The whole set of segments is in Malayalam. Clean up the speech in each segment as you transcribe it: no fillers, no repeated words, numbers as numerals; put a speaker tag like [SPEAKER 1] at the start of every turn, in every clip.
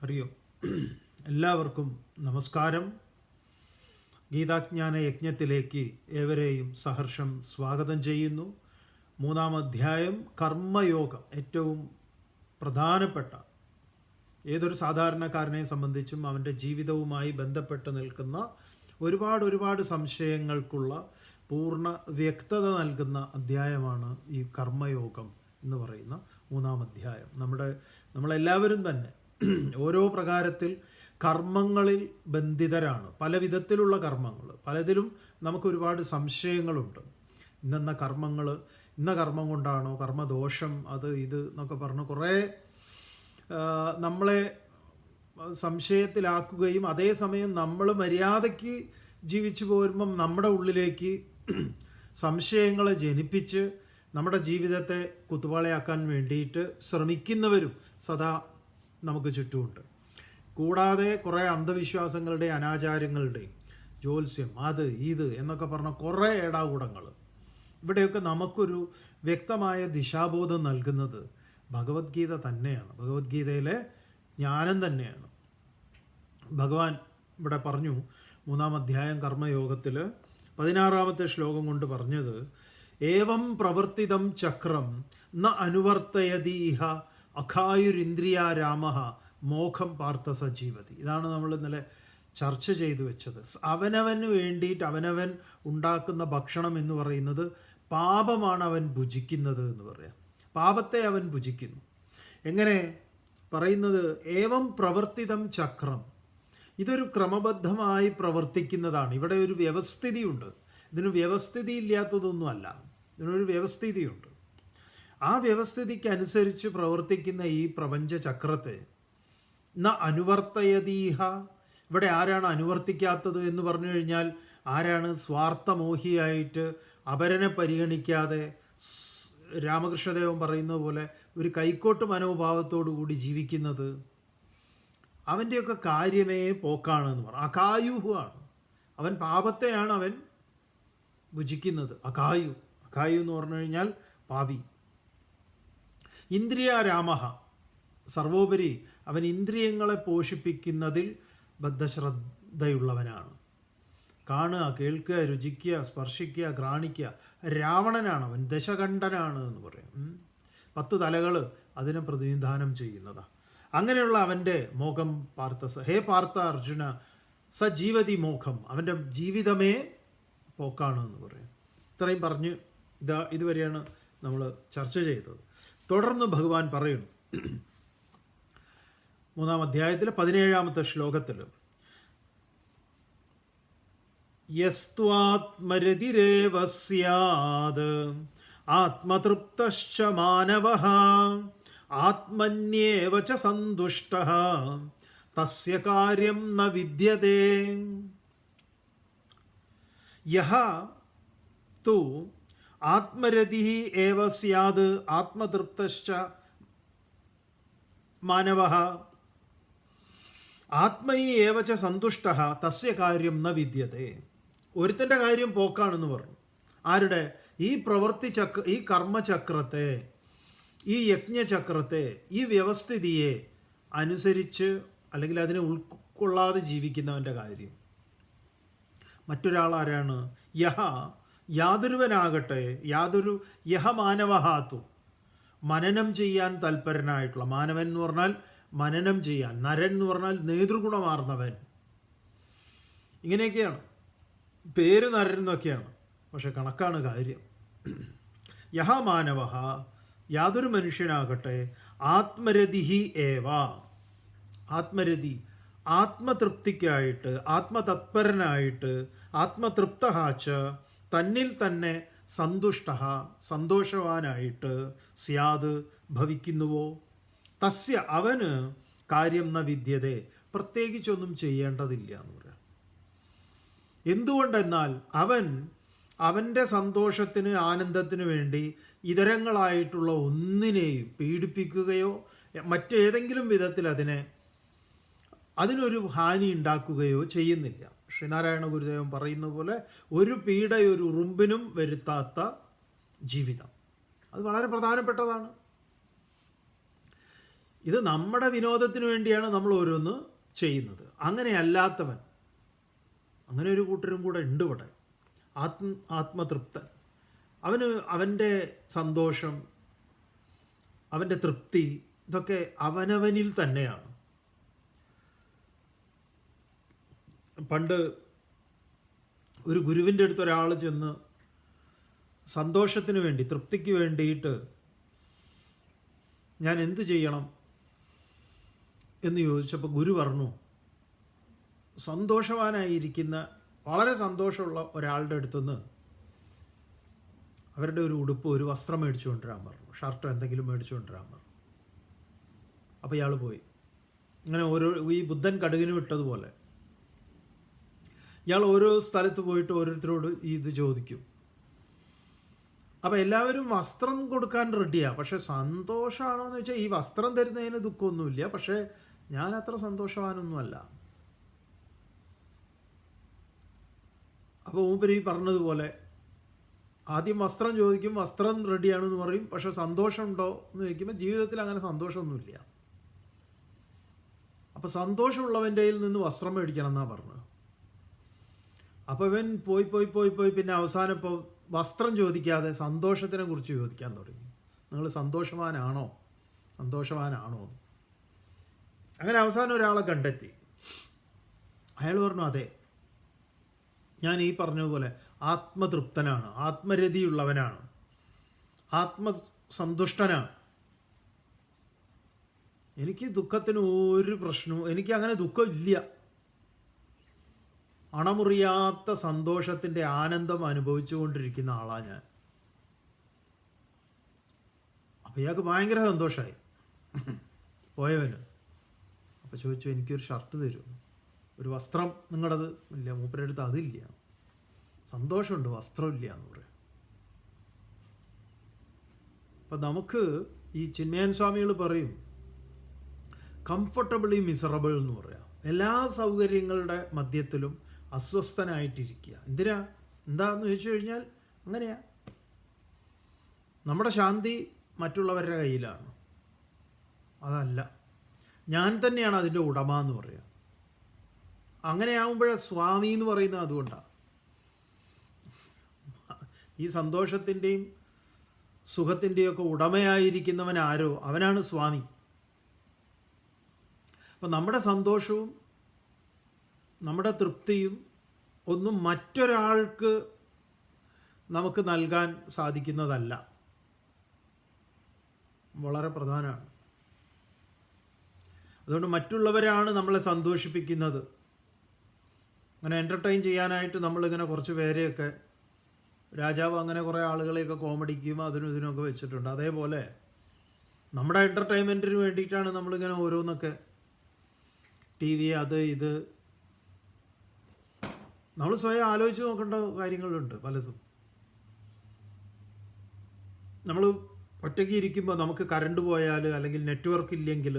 [SPEAKER 1] അറിയോ. എല്ലാവർക്കും നമസ്കാരം. ഗീതാജ്ഞാന യജ്ഞത്തിലേക്ക് ഏവരെയും സഹർഷം സ്വാഗതം ചെയ്യുന്നു. 3-ാം അധ്യായം കർമ്മയോഗം. ഏറ്റവും പ്രധാനപ്പെട്ട ഏതൊരു സാധാരണക്കാരനെ സംബന്ധിച്ചും അവൻ്റെ ജീവിതവുമായി ബന്ധപ്പെട്ട് നിൽക്കുന്ന ഒരുപാട് സംശയങ്ങൾക്കുള്ള പൂർണ്ണ വ്യക്തത നൽകുന്ന അധ്യായമാണ് ഈ കർമ്മയോഗം എന്ന് പറയുന്ന 3-ാം അധ്യായം. നമ്മളെല്ലാവരും തന്നെ ഓരോ പ്രകാരത്തിൽ കർമ്മങ്ങളിൽ ബന്ധിതരാണ്. പല വിധത്തിലുള്ള കർമ്മങ്ങൾ, പലതിലും നമുക്ക് ഒരുപാട് സംശയങ്ങളുണ്ട്. ഇന്ന കർമ്മം കൊണ്ടാണോ കർമ്മദോഷം, അത് ഇത് എന്നൊക്കെ പറഞ്ഞ് കുറേ നമ്മളെ സംശയത്തിലാക്കുകയും അതേസമയം നമ്മൾ മര്യാദയ്ക്ക് ജീവിച്ചു പോരുമ്പം നമ്മുടെ ഉള്ളിലേക്ക് സംശയങ്ങളെ ജനിപ്പിച്ച് നമ്മുടെ ജീവിതത്തെ കുത്തുപാളയാക്കാൻ വേണ്ടിയിട്ട് ശ്രമിക്കുന്നവരും സദാ നമുക്ക് ചുറ്റുമുണ്ട്. കൂടാതെ കുറേ അന്ധവിശ്വാസങ്ങളുടെ, അനാചാരങ്ങളുടെയും, ജ്യോത്സ്യം, അത് ഇത് എന്നൊക്കെ പറഞ്ഞ കുറേ ഏടാകൂടങ്ങൾ. ഇവിടെയൊക്കെ നമുക്കൊരു വ്യക്തമായ ദിശാബോധം നൽകുന്നത് ഭഗവത്ഗീത തന്നെയാണ്. ഭഗവത്ഗീതയിലെ ജ്ഞാനം തന്നെയാണ്. ഭഗവാൻ ഇവിടെ പറഞ്ഞു, 3-ാം അധ്യായം കർമ്മയോഗത്തിൽ 16-ാമത്തെ ശ്ലോകം കൊണ്ട് പറഞ്ഞത്, ഏവം പ്രവർത്തിതം ചക്രം ന അനുവർത്തയതീഹ അഖായുരിന്ദ്രിയാരാമ മോഖം പാർത്ഥ സജീവതി. ഇതാണ് നമ്മൾ ഇന്നലെ ചർച്ച ചെയ്തു വെച്ചത്. അവനവന് വേണ്ടിയിട്ട് അവനവൻ ഉണ്ടാക്കുന്ന ഭക്ഷണം എന്ന് പറയുന്നത് പാപമാണ് അവൻ ഭുജിക്കുന്നത് എന്ന് പറയാം. പാപത്തെ അവൻ ഭുജിക്കുന്നു. എങ്ങനെ പറയുന്നത്? ഏവം പ്രവർത്തിതം ചക്രം. ഇതൊരു ക്രമബദ്ധമായി പ്രവർത്തിക്കുന്നതാണ്. ഇവിടെ ഒരു വ്യവസ്ഥിതിയുണ്ട്. ഇതിന് വ്യവസ്ഥിതി ഇല്ലാത്തതൊന്നുമല്ല, ഇതിനൊരു വ്യവസ്ഥിതിയുണ്ട്. ആ വ്യവസ്ഥിതിക്കനുസരിച്ച് പ്രവർത്തിക്കുന്ന ഈ പ്രപഞ്ച ചക്രത്തെ ന അനുവർത്തയതീഹ. ഇവിടെ ആരാണ് അനുവർത്തിക്കാത്തത് എന്ന് പറഞ്ഞു കഴിഞ്ഞാൽ, ആരാണ് സ്വാർത്ഥമോഹിയായിട്ട് അപരനെ പരിഗണിക്കാതെ രാമകൃഷ്ണദേവൻ പറയുന്നത് പോലെ ഒരു കൈക്കോട്ട് മനോഭാവത്തോടു കൂടി ജീവിക്കുന്നത്? അവൻ്റെയൊക്കെ കാര്യമേ പോക്കാണ് എന്ന് പറഞ്ഞു. അകായുഹുവാണ് അവൻ. പാപത്തെയാണ് അവൻ ഭുജിക്കുന്നത്. അകായു എന്ന് പറഞ്ഞു കഴിഞ്ഞാൽ പാപി. ഇന്ദ്രിയാരാമഹ, സർവോപരി അവൻ ഇന്ദ്രിയങ്ങളെ പോഷിപ്പിക്കുന്നതിൽ ബദ്ധശ്രദ്ധയുള്ളവനാണ്. കാണുക, കേൾക്കുക, രുചിക്കുക, സ്പർശിക്കുക, ഘ്രാണിക്കുക. രാവണനാണ് അവൻ, ദശകണ്ഠനാണ് എന്ന് പറയും. 10 തലകൾ അതിനെ പ്രതിനിധാനം ചെയ്യുന്നതാണ്. അങ്ങനെയുള്ള അവൻ്റെ മോഹം ഹേ പാർത്ഥ അർജുന സ ജീവതി മോഖം, അവൻ്റെ ജീവിതമേ പോക്കാണ് എന്ന് പറയും. ഇത്രയും പറഞ്ഞ് ഇതുവരെയാണ് നമ്മൾ ചർച്ച ചെയ്തത്. തുടർന്ന് ഭഗവാൻ പറയുന്നു 3-ാം അധ്യായത്തിൽ 17-ാമത്തെ ശ്ലോകത്തിൽ, യസ്ത്വാത്മരതിരേവ സ്യാദ് ആത്മതൃപ്തശ്ച മാനവഃ ആത്മന്യേവ ച സന്തുഷ്ടഃ തസ്യ കാര്യം ന വിദ്യതേ. യഹ തു ആത്മരതിഃ ഏവ സ്യാദ് ആത്മതൃപ്തശ്ച മാനവഃ ആത്മനി ഏവ ച സന്തുഷ്ടഃ തസ്യ കാര്യം ന വിദ്യതേ. ഒരുത്തൻ്റെ കാര്യം പോക്കാണെന്ന് പറഞ്ഞു. ആരുടെ? ഈ കർമ്മചക്രത്തെ, ഈ യജ്ഞചക്രത്തെ, ഈ വ്യവസ്ഥിതിയെ അനുസരിച്ച് അല്ലെങ്കിൽ അതിനെ ഉൾക്കൊള്ളാതെ ജീവിക്കുന്നവൻ്റെ കാര്യം. മറ്റൊരാൾ ആരാണ്? യാതൊരുവനാകട്ടെ, യഹ മാനവഹാത്തു, മനനം ചെയ്യാൻ തൽപരനായിട്ടുള്ള. മാനവൻ എന്ന് പറഞ്ഞാൽ മനനം ചെയ്യാൻ, നരൻ എന്ന് പറഞ്ഞാൽ നേതൃഗുണമാർന്നവൻ. ഇങ്ങനെയൊക്കെയാണ് പേര്, നരൻ എന്നൊക്കെയാണ്, പക്ഷെ കണക്കാണ് കാര്യം. യഹ മാനവഃ, യാതൊരു മനുഷ്യനാകട്ടെ, ആത്മരതിഹി ഏവ, ആത്മരതി, ആത്മതൃപ്തിക്കായിട്ട്, ആത്മതത്പരനായിട്ട്, ആത്മതൃപ്തഃ ച, തന്നിൽ തന്നെ സന്തുഷ്ടഃ, സന്തോഷവാനായിട്ട്, സ്യാദ്, ഭവിക്കുന്നുവോ, തസ്യ, അവന് കാര്യം ന വിദ്യതേ, പ്രത്യേകിച്ചൊന്നും ചെയ്യേണ്ടതില്ല എന്ന് പറയാം. എന്തുകൊണ്ടെന്നാൽ അവൻ്റെ സന്തോഷത്തിന്, ആനന്ദത്തിന് വേണ്ടി ഇതരങ്ങളായിട്ടുള്ള ഒന്നിനെയും പീഡിപ്പിക്കുകയോ മറ്റേതെങ്കിലും വിധത്തിൽ അതിനൊരു ഹാനി ഉണ്ടാക്കുകയോ ചെയ്യുന്നില്ല. ശ്രീനാരായണ ഗുരുദേവൻ പറയുന്ന പോലെ, ഒരു പീഡയൊരു ഉറുമ്പിനും വരുത്താത്ത ജീവിതം. അത് വളരെ പ്രധാനപ്പെട്ടതാണ്. ഇത് നമ്മുടെ വിനോദത്തിന് വേണ്ടിയാണ് നമ്മൾ ഓരോന്ന് ചെയ്യുന്നത്. അങ്ങനെയല്ലാത്തവൻ, അങ്ങനെ ഒരു കൂട്ടരും കൂടെ ഉണ്ട് ഇവിടെ. ആത്മതൃപ്തൻ, അവന് അവൻ്റെ സന്തോഷം, അവൻ്റെ തൃപ്തി, ഇതൊക്കെ അവനവനിൽ തന്നെയാണ്. പണ്ട് ഒരു ഗുരുവിൻ്റെ അടുത്ത് ഒരാൾ ചെന്ന് സന്തോഷത്തിന് വേണ്ടി, തൃപ്തിക്ക് വേണ്ടിയിട്ട് ഞാൻ എന്ത് ചെയ്യണം എന്ന് ചോദിച്ചപ്പോൾ ഗുരു പറഞ്ഞു, സന്തോഷവാനായിരിക്കുന്ന, വളരെ സന്തോഷമുള്ള ഒരാളുടെ അടുത്തുനിന്ന് അവരുടെ ഒരു ഉടുപ്പ്, ഒരു വസ്ത്രം മേടിച്ചു കൊണ്ടുവരാൻ പറഞ്ഞു, ഷർട്ടോ എന്തെങ്കിലും മേടിച്ചു കൊണ്ടുവരാൻ പറഞ്ഞു. അപ്പോൾ ഇയാൾ പോയി. അങ്ങനെ ഈ ബുദ്ധൻ കടുകിന് വിട്ടതുപോലെ ഇയാൾ ഓരോ സ്ഥലത്ത് പോയിട്ട് ഓരോരുത്തരോട് ഇത് ചോദിക്കും. അപ്പോൾ എല്ലാവരും വസ്ത്രം കൊടുക്കാൻ റെഡിയാണ്. പക്ഷെ സന്തോഷമാണോ എന്ന് വെച്ചാൽ ഈ വസ്ത്രം തരുന്നതിന് ദുഃഖമൊന്നുമില്ല, പക്ഷേ ഞാൻ അത്ര സന്തോഷവാനൊന്നുമല്ല. അപ്പോൾ മൂപ്പര് ഈ പറഞ്ഞതുപോലെ ആദ്യം വസ്ത്രം ചോദിക്കും, വസ്ത്രം റെഡിയാണെന്ന് പറയും, പക്ഷെ സന്തോഷമുണ്ടോ എന്ന് ചോദിക്കുമ്പോൾ ജീവിതത്തിൽ അങ്ങനെ സന്തോഷമൊന്നുമില്ല. അപ്പോൾ സന്തോഷമുള്ളവൻ്റെ കയ്യിൽ നിന്ന് വസ്ത്രം മേടിക്കണം എന്നാണ് പറഞ്ഞത്. അപ്പോൾ ഇവൻ പോയി പിന്നെ അവസാനം ഇപ്പോൾ വസ്ത്രം ചോദിക്കാതെ സന്തോഷത്തിനെ കുറിച്ച് ചോദിക്കാൻ തുടങ്ങി. നിങ്ങൾ സന്തോഷവാനാണോ? അങ്ങനെ അവസാനം ഒരാളെ കണ്ടെത്തി. അയാൾ പറഞ്ഞു, അതെ, ഞാൻ ഈ പറഞ്ഞതുപോലെ ആത്മതൃപ്തനാണ്, ആത്മരതിയുള്ളവനാണ്, ആത്മസന്തുഷ്ടനാണ്. എനിക്ക് ദുഃഖത്തിന് ഒരു പ്രശ്നവും, എനിക്ക് അങ്ങനെ ദുഃഖമില്ല. അണമുറിയാത്ത സന്തോഷത്തിൻ്റെ ആനന്ദം അനുഭവിച്ചു കൊണ്ടിരിക്കുന്ന ആളാണ് ഞാൻ. അപ്പോൾ ഇയാൾക്ക് ഭയങ്കര സന്തോഷമായി പോയവന്. അപ്പോൾ ചോദിച്ചു, എനിക്കൊരു ഷർട്ട് തരും, ഒരു വസ്ത്രം നിങ്ങളുടേത് ഇല്ല. മൂപ്പരുടെ അടുത്ത് അതില്ല, സന്തോഷമുണ്ട്, വസ്ത്രമില്ല എന്ന് പറയും. അപ്പം നമുക്ക് ഈ ചിന്മയൻ സ്വാമികൾ പറയും കംഫർട്ടബിളി മിസറബിൾ എന്ന് പറയാം. എല്ലാ സൗകര്യങ്ങളുടെ മധ്യത്തിലും അസ്വസ്ഥനായിട്ടിരിക്കുക. എന്താന്ന് ചോദിച്ചു കഴിഞ്ഞാൽ അങ്ങനെയാ. നമ്മുടെ ശാന്തി മറ്റുള്ളവരുടെ കയ്യിലാണ്, അതല്ല, ഞാൻ തന്നെയാണ് അതിൻ്റെ ഉടമ എന്ന് പറയാം. അങ്ങനെയാകുമ്പോഴേ സ്വാമി എന്ന് പറയുന്നത് അതുകൊണ്ടാണ്. ഈ സന്തോഷത്തിൻ്റെയും സുഖത്തിൻ്റെയും ഒക്കെ ഉടമയായിരിക്കുന്നവൻ ആരോ അവനാണ് സ്വാമി. അപ്പം നമ്മുടെ സന്തോഷവും നമ്മുടെ തൃപ്തിയും ഒന്നും മറ്റൊരാൾക്ക് നമുക്ക് നൽകാൻ സാധിക്കുന്നതല്ല. വളരെ പ്രധാനമാണ്. അതുകൊണ്ട് മറ്റുള്ളവരാണ് നമ്മളെ സന്തോഷിപ്പിക്കുന്നത്. അങ്ങനെ എൻ്റർടൈൻ ചെയ്യാനായിട്ട് നമ്മളിങ്ങനെ കുറച്ച് പേരെയൊക്കെ, രാജാവ് അങ്ങനെ കുറേ ആളുകളെയൊക്കെ കോമഡിക്കും അതിനും ഇതിനൊക്കെ വെച്ചിട്ടുണ്ട്. അതേപോലെ നമ്മുടെ എൻ്റർടൈൻമെൻറ്റിന് വേണ്ടിയിട്ടാണ് നമ്മളിങ്ങനെ ഓരോന്നൊക്കെ TV അത് ഇത്. നമ്മൾ സ്വയം ആലോചിച്ച് നോക്കേണ്ട കാര്യങ്ങളുണ്ട് പലതും. നമ്മൾ ഒറ്റയ്ക്ക് ഇരിക്കുമ്പോൾ നമുക്ക് കറണ്ട് പോയാൽ അല്ലെങ്കിൽ നെറ്റ്വർക്ക് ഇല്ലെങ്കിൽ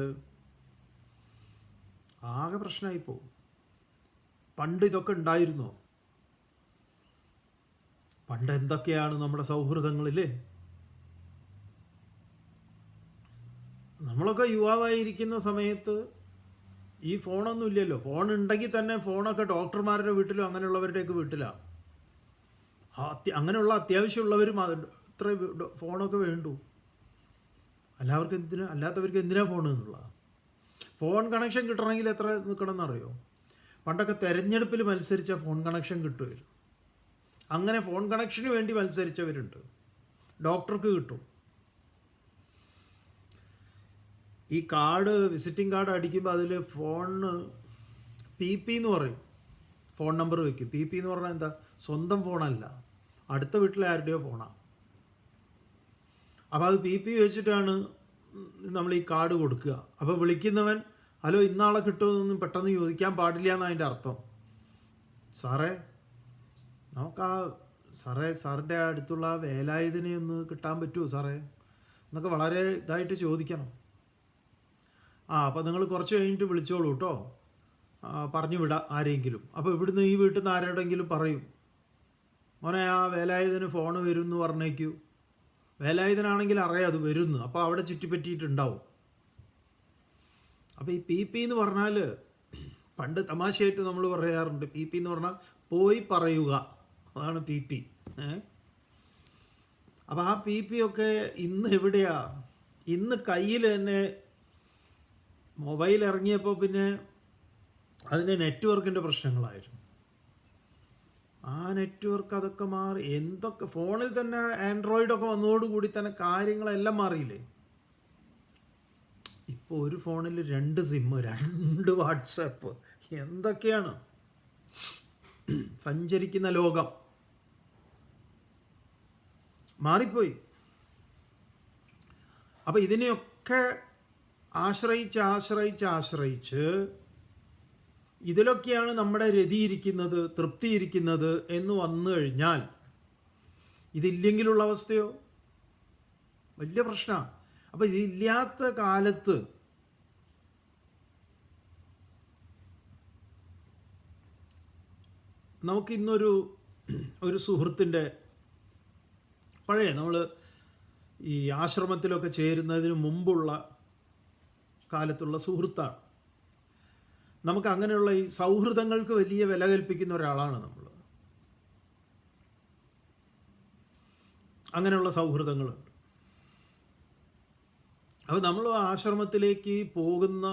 [SPEAKER 1] ആകെ പ്രശ്നമായി പോകും. പണ്ട് ഇതൊക്കെ ഉണ്ടായിരുന്നോ? പണ്ട് എന്തൊക്കെയാണ് നമ്മുടെ സൗഹൃദങ്ങളിൽ. നമ്മളൊക്കെ യുവാവായിരിക്കുന്ന സമയത്ത് ഈ ഫോണൊന്നും ഇല്ലല്ലോ. ഫോൺ ഉണ്ടെങ്കിൽ തന്നെ ഫോണൊക്കെ ഡോക്ടർമാരുടെ വീട്ടിലും അങ്ങനെയുള്ളവരുടെയൊക്കെ വീട്ടിലാണ്. അങ്ങനെയുള്ള അത്യാവശ്യമുള്ളവരും ഇത്ര ഫോണൊക്കെ വേണ്ടു. അല്ലാത്തവർക്ക് എന്തിനാ ഫോൺ എന്നുള്ളതാണ്. ഫോൺ കണക്ഷൻ കിട്ടണമെങ്കിൽ എത്ര നിൽക്കണം എന്നറിയോ? പണ്ടൊക്കെ തെരഞ്ഞെടുപ്പിൽ മത്സരിച്ച ഫോൺ കണക്ഷൻ കിട്ടുമായിരുന്നു. അങ്ങനെ ഫോൺ കണക്ഷന് വേണ്ടി മത്സരിച്ചവരുണ്ട്. ഡോക്ടർക്ക് കിട്ടും. ഈ കാർഡ്, വിസിറ്റിംഗ് കാർഡ് അടിക്കുമ്പോൾ അതിൽ ഫോണിന് PP എന്ന് പറയും, ഫോൺ നമ്പർ വയ്ക്കും. PP എന്ന് പറഞ്ഞാൽ എന്താ? സ്വന്തം ഫോണല്ല, അടുത്ത വീട്ടിലെ ആരുടെയോ ഫോണാണ്. അപ്പോൾ അത് PP വെച്ചിട്ടാണ് നമ്മൾ ഈ കാർഡ് കൊടുക്കുക. അപ്പോൾ വിളിക്കുന്നവൻ ഹലോ ഇന്നാളെ കിട്ടുമെന്നൊന്നും പെട്ടെന്ന് ചോദിക്കാൻ പാടില്ല എന്നാണ് അതിൻ്റെ അർത്ഥം. സാറേ സാറിൻ്റെ അടുത്തുള്ള വേലായുധനെ ഒന്ന് കിട്ടാൻ പറ്റുമോ സാറേ എന്നൊക്കെ വളരെ ഇതായിട്ട് ചോദിക്കണം. അപ്പോൾ നിങ്ങൾ കുറച്ച് കഴിഞ്ഞിട്ട് വിളിച്ചോളൂ കേട്ടോ, പറഞ്ഞു വിടാം ആരെങ്കിലും. അപ്പോൾ ഇവിടുന്ന് ഈ വീട്ടിൽ നിന്ന് ആരോടെങ്കിലും പറയും, മോനെ ആ വേലായുധന് ഫോൺ വരും എന്ന് പറഞ്ഞേക്കൂ. വേലായുധനാണെങ്കിൽ അറിയാം അത് വരുന്നു. അപ്പോൾ അവിടെ ചുറ്റിപ്പറ്റിയിട്ടുണ്ടാവും. അപ്പോൾ ഈ പി പി എന്ന് പറഞ്ഞാൽ പണ്ട് തമാശയായിട്ട് നമ്മൾ പറയാറുണ്ട്, പി പി എന്ന് പറഞ്ഞാൽ പോയി പറയുക, അതാണ് പി പി. അപ്പോൾ ആ പി പി ഒക്കെ ഇന്ന് എവിടെയാ? ഇന്ന് കയ്യിൽ തന്നെ മൊബൈൽ ഇറങ്ങിയപ്പോൾ പിന്നെ അതിന് നെറ്റ്വർക്കിൻ്റെ പ്രശ്നങ്ങളായിരുന്നു. ആ നെറ്റ്വർക്ക് അതൊക്കെ മാറി. എന്തൊക്കെ ഫോണിൽ തന്നെ ആൻഡ്രോയിഡൊക്കെ വന്നതോടുകൂടി തന്നെ കാര്യങ്ങളെല്ലാം മാറിയില്ലേ. ഇപ്പോൾ ഒരു ഫോണിൽ 2 സിമ്മ്, 2 വാട്സാപ്പ്, എന്തൊക്കെയാണ് സഞ്ചരിക്കുന്ന ലോകം. മാറിപ്പോയി. അപ്പം ഇതിനെയൊക്കെ ആശ്രയിച്ച് ഇതിലൊക്കെയാണ് നമ്മുടെ രതിയിരിക്കുന്നത്, തൃപ്തിയിരിക്കുന്നത് എന്ന് വന്നു കഴിഞ്ഞാൽ ഇതില്ലെങ്കിലുള്ള അവസ്ഥയോ വലിയ പ്രശ്നമാണ്. അപ്പം ഇതില്ലാത്ത കാലത്ത് നമുക്കിന്നൊരു സുഹൃത്തിൻ്റെ പഴയ നമ്മൾ ഈ ആശ്രമത്തിലൊക്കെ ചേരുന്നതിന് മുമ്പുള്ള കാലത്തുള്ള സുഹൃത്താണ്. നമുക്ക് അങ്ങനെയുള്ള ഈ സൗഹൃദങ്ങൾക്ക് വലിയ വില കൽപ്പിക്കുന്ന ഒരാളാണ് നമ്മൾ. അങ്ങനെയുള്ള സൗഹൃദങ്ങളുണ്ട്. അപ്പോൾ നമ്മൾ ആശ്രമത്തിലേക്ക് പോകുന്ന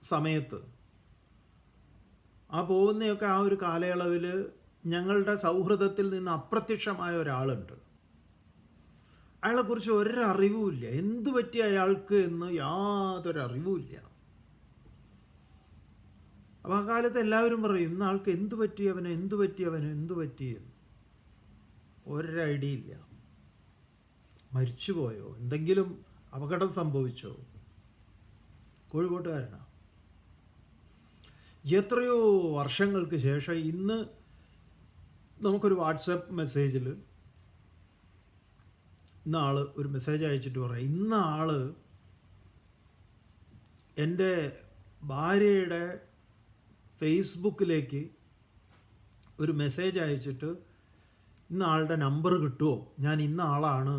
[SPEAKER 1] സമയത്ത് ആ പോകുന്നതൊക്കെ ആ ഒരു കാലയളവിൽ ഞങ്ങളുടെ സൗഹൃദത്തിൽ നിന്ന് അപ്രത്യക്ഷമായ ഒരാളുണ്ട്. അയാളെക്കുറിച്ച് ഒരറിവുമില്ല, എന്തു പറ്റി അയാൾക്ക് എന്ന് യാതൊരറിവുമില്ല. അപ്പോൾ ആ കാലത്ത് എല്ലാവരും പറയും, ഇന്ന ആൾക്ക് എന്തു പറ്റി എന്ന്. ഒരു ഐഡിയ ഇല്ല. മരിച്ചുപോയോ, എന്തെങ്കിലും അപകടം സംഭവിച്ചോ? കോഴിക്കോട്ടുകാരനാണ്. എത്രയോ വർഷങ്ങൾക്ക് ശേഷം ഇന്ന് നമുക്കൊരു വാട്സപ്പ് മെസ്സേജിൽ ഇന്ന ആൾ ഒരു മെസ്സേജ് അയച്ചിട്ട് പറയാം, ഇന്ന ആൾ എൻ്റെ ഭാര്യയുടെ ഫേസ്ബുക്കിലേക്ക് ഒരു മെസ്സേജ് അയച്ചിട്ട് ഇന്ന ആളുടെ നമ്പർ കിട്ടുമോ, ഞാൻ ഇന്ന ആളാണ്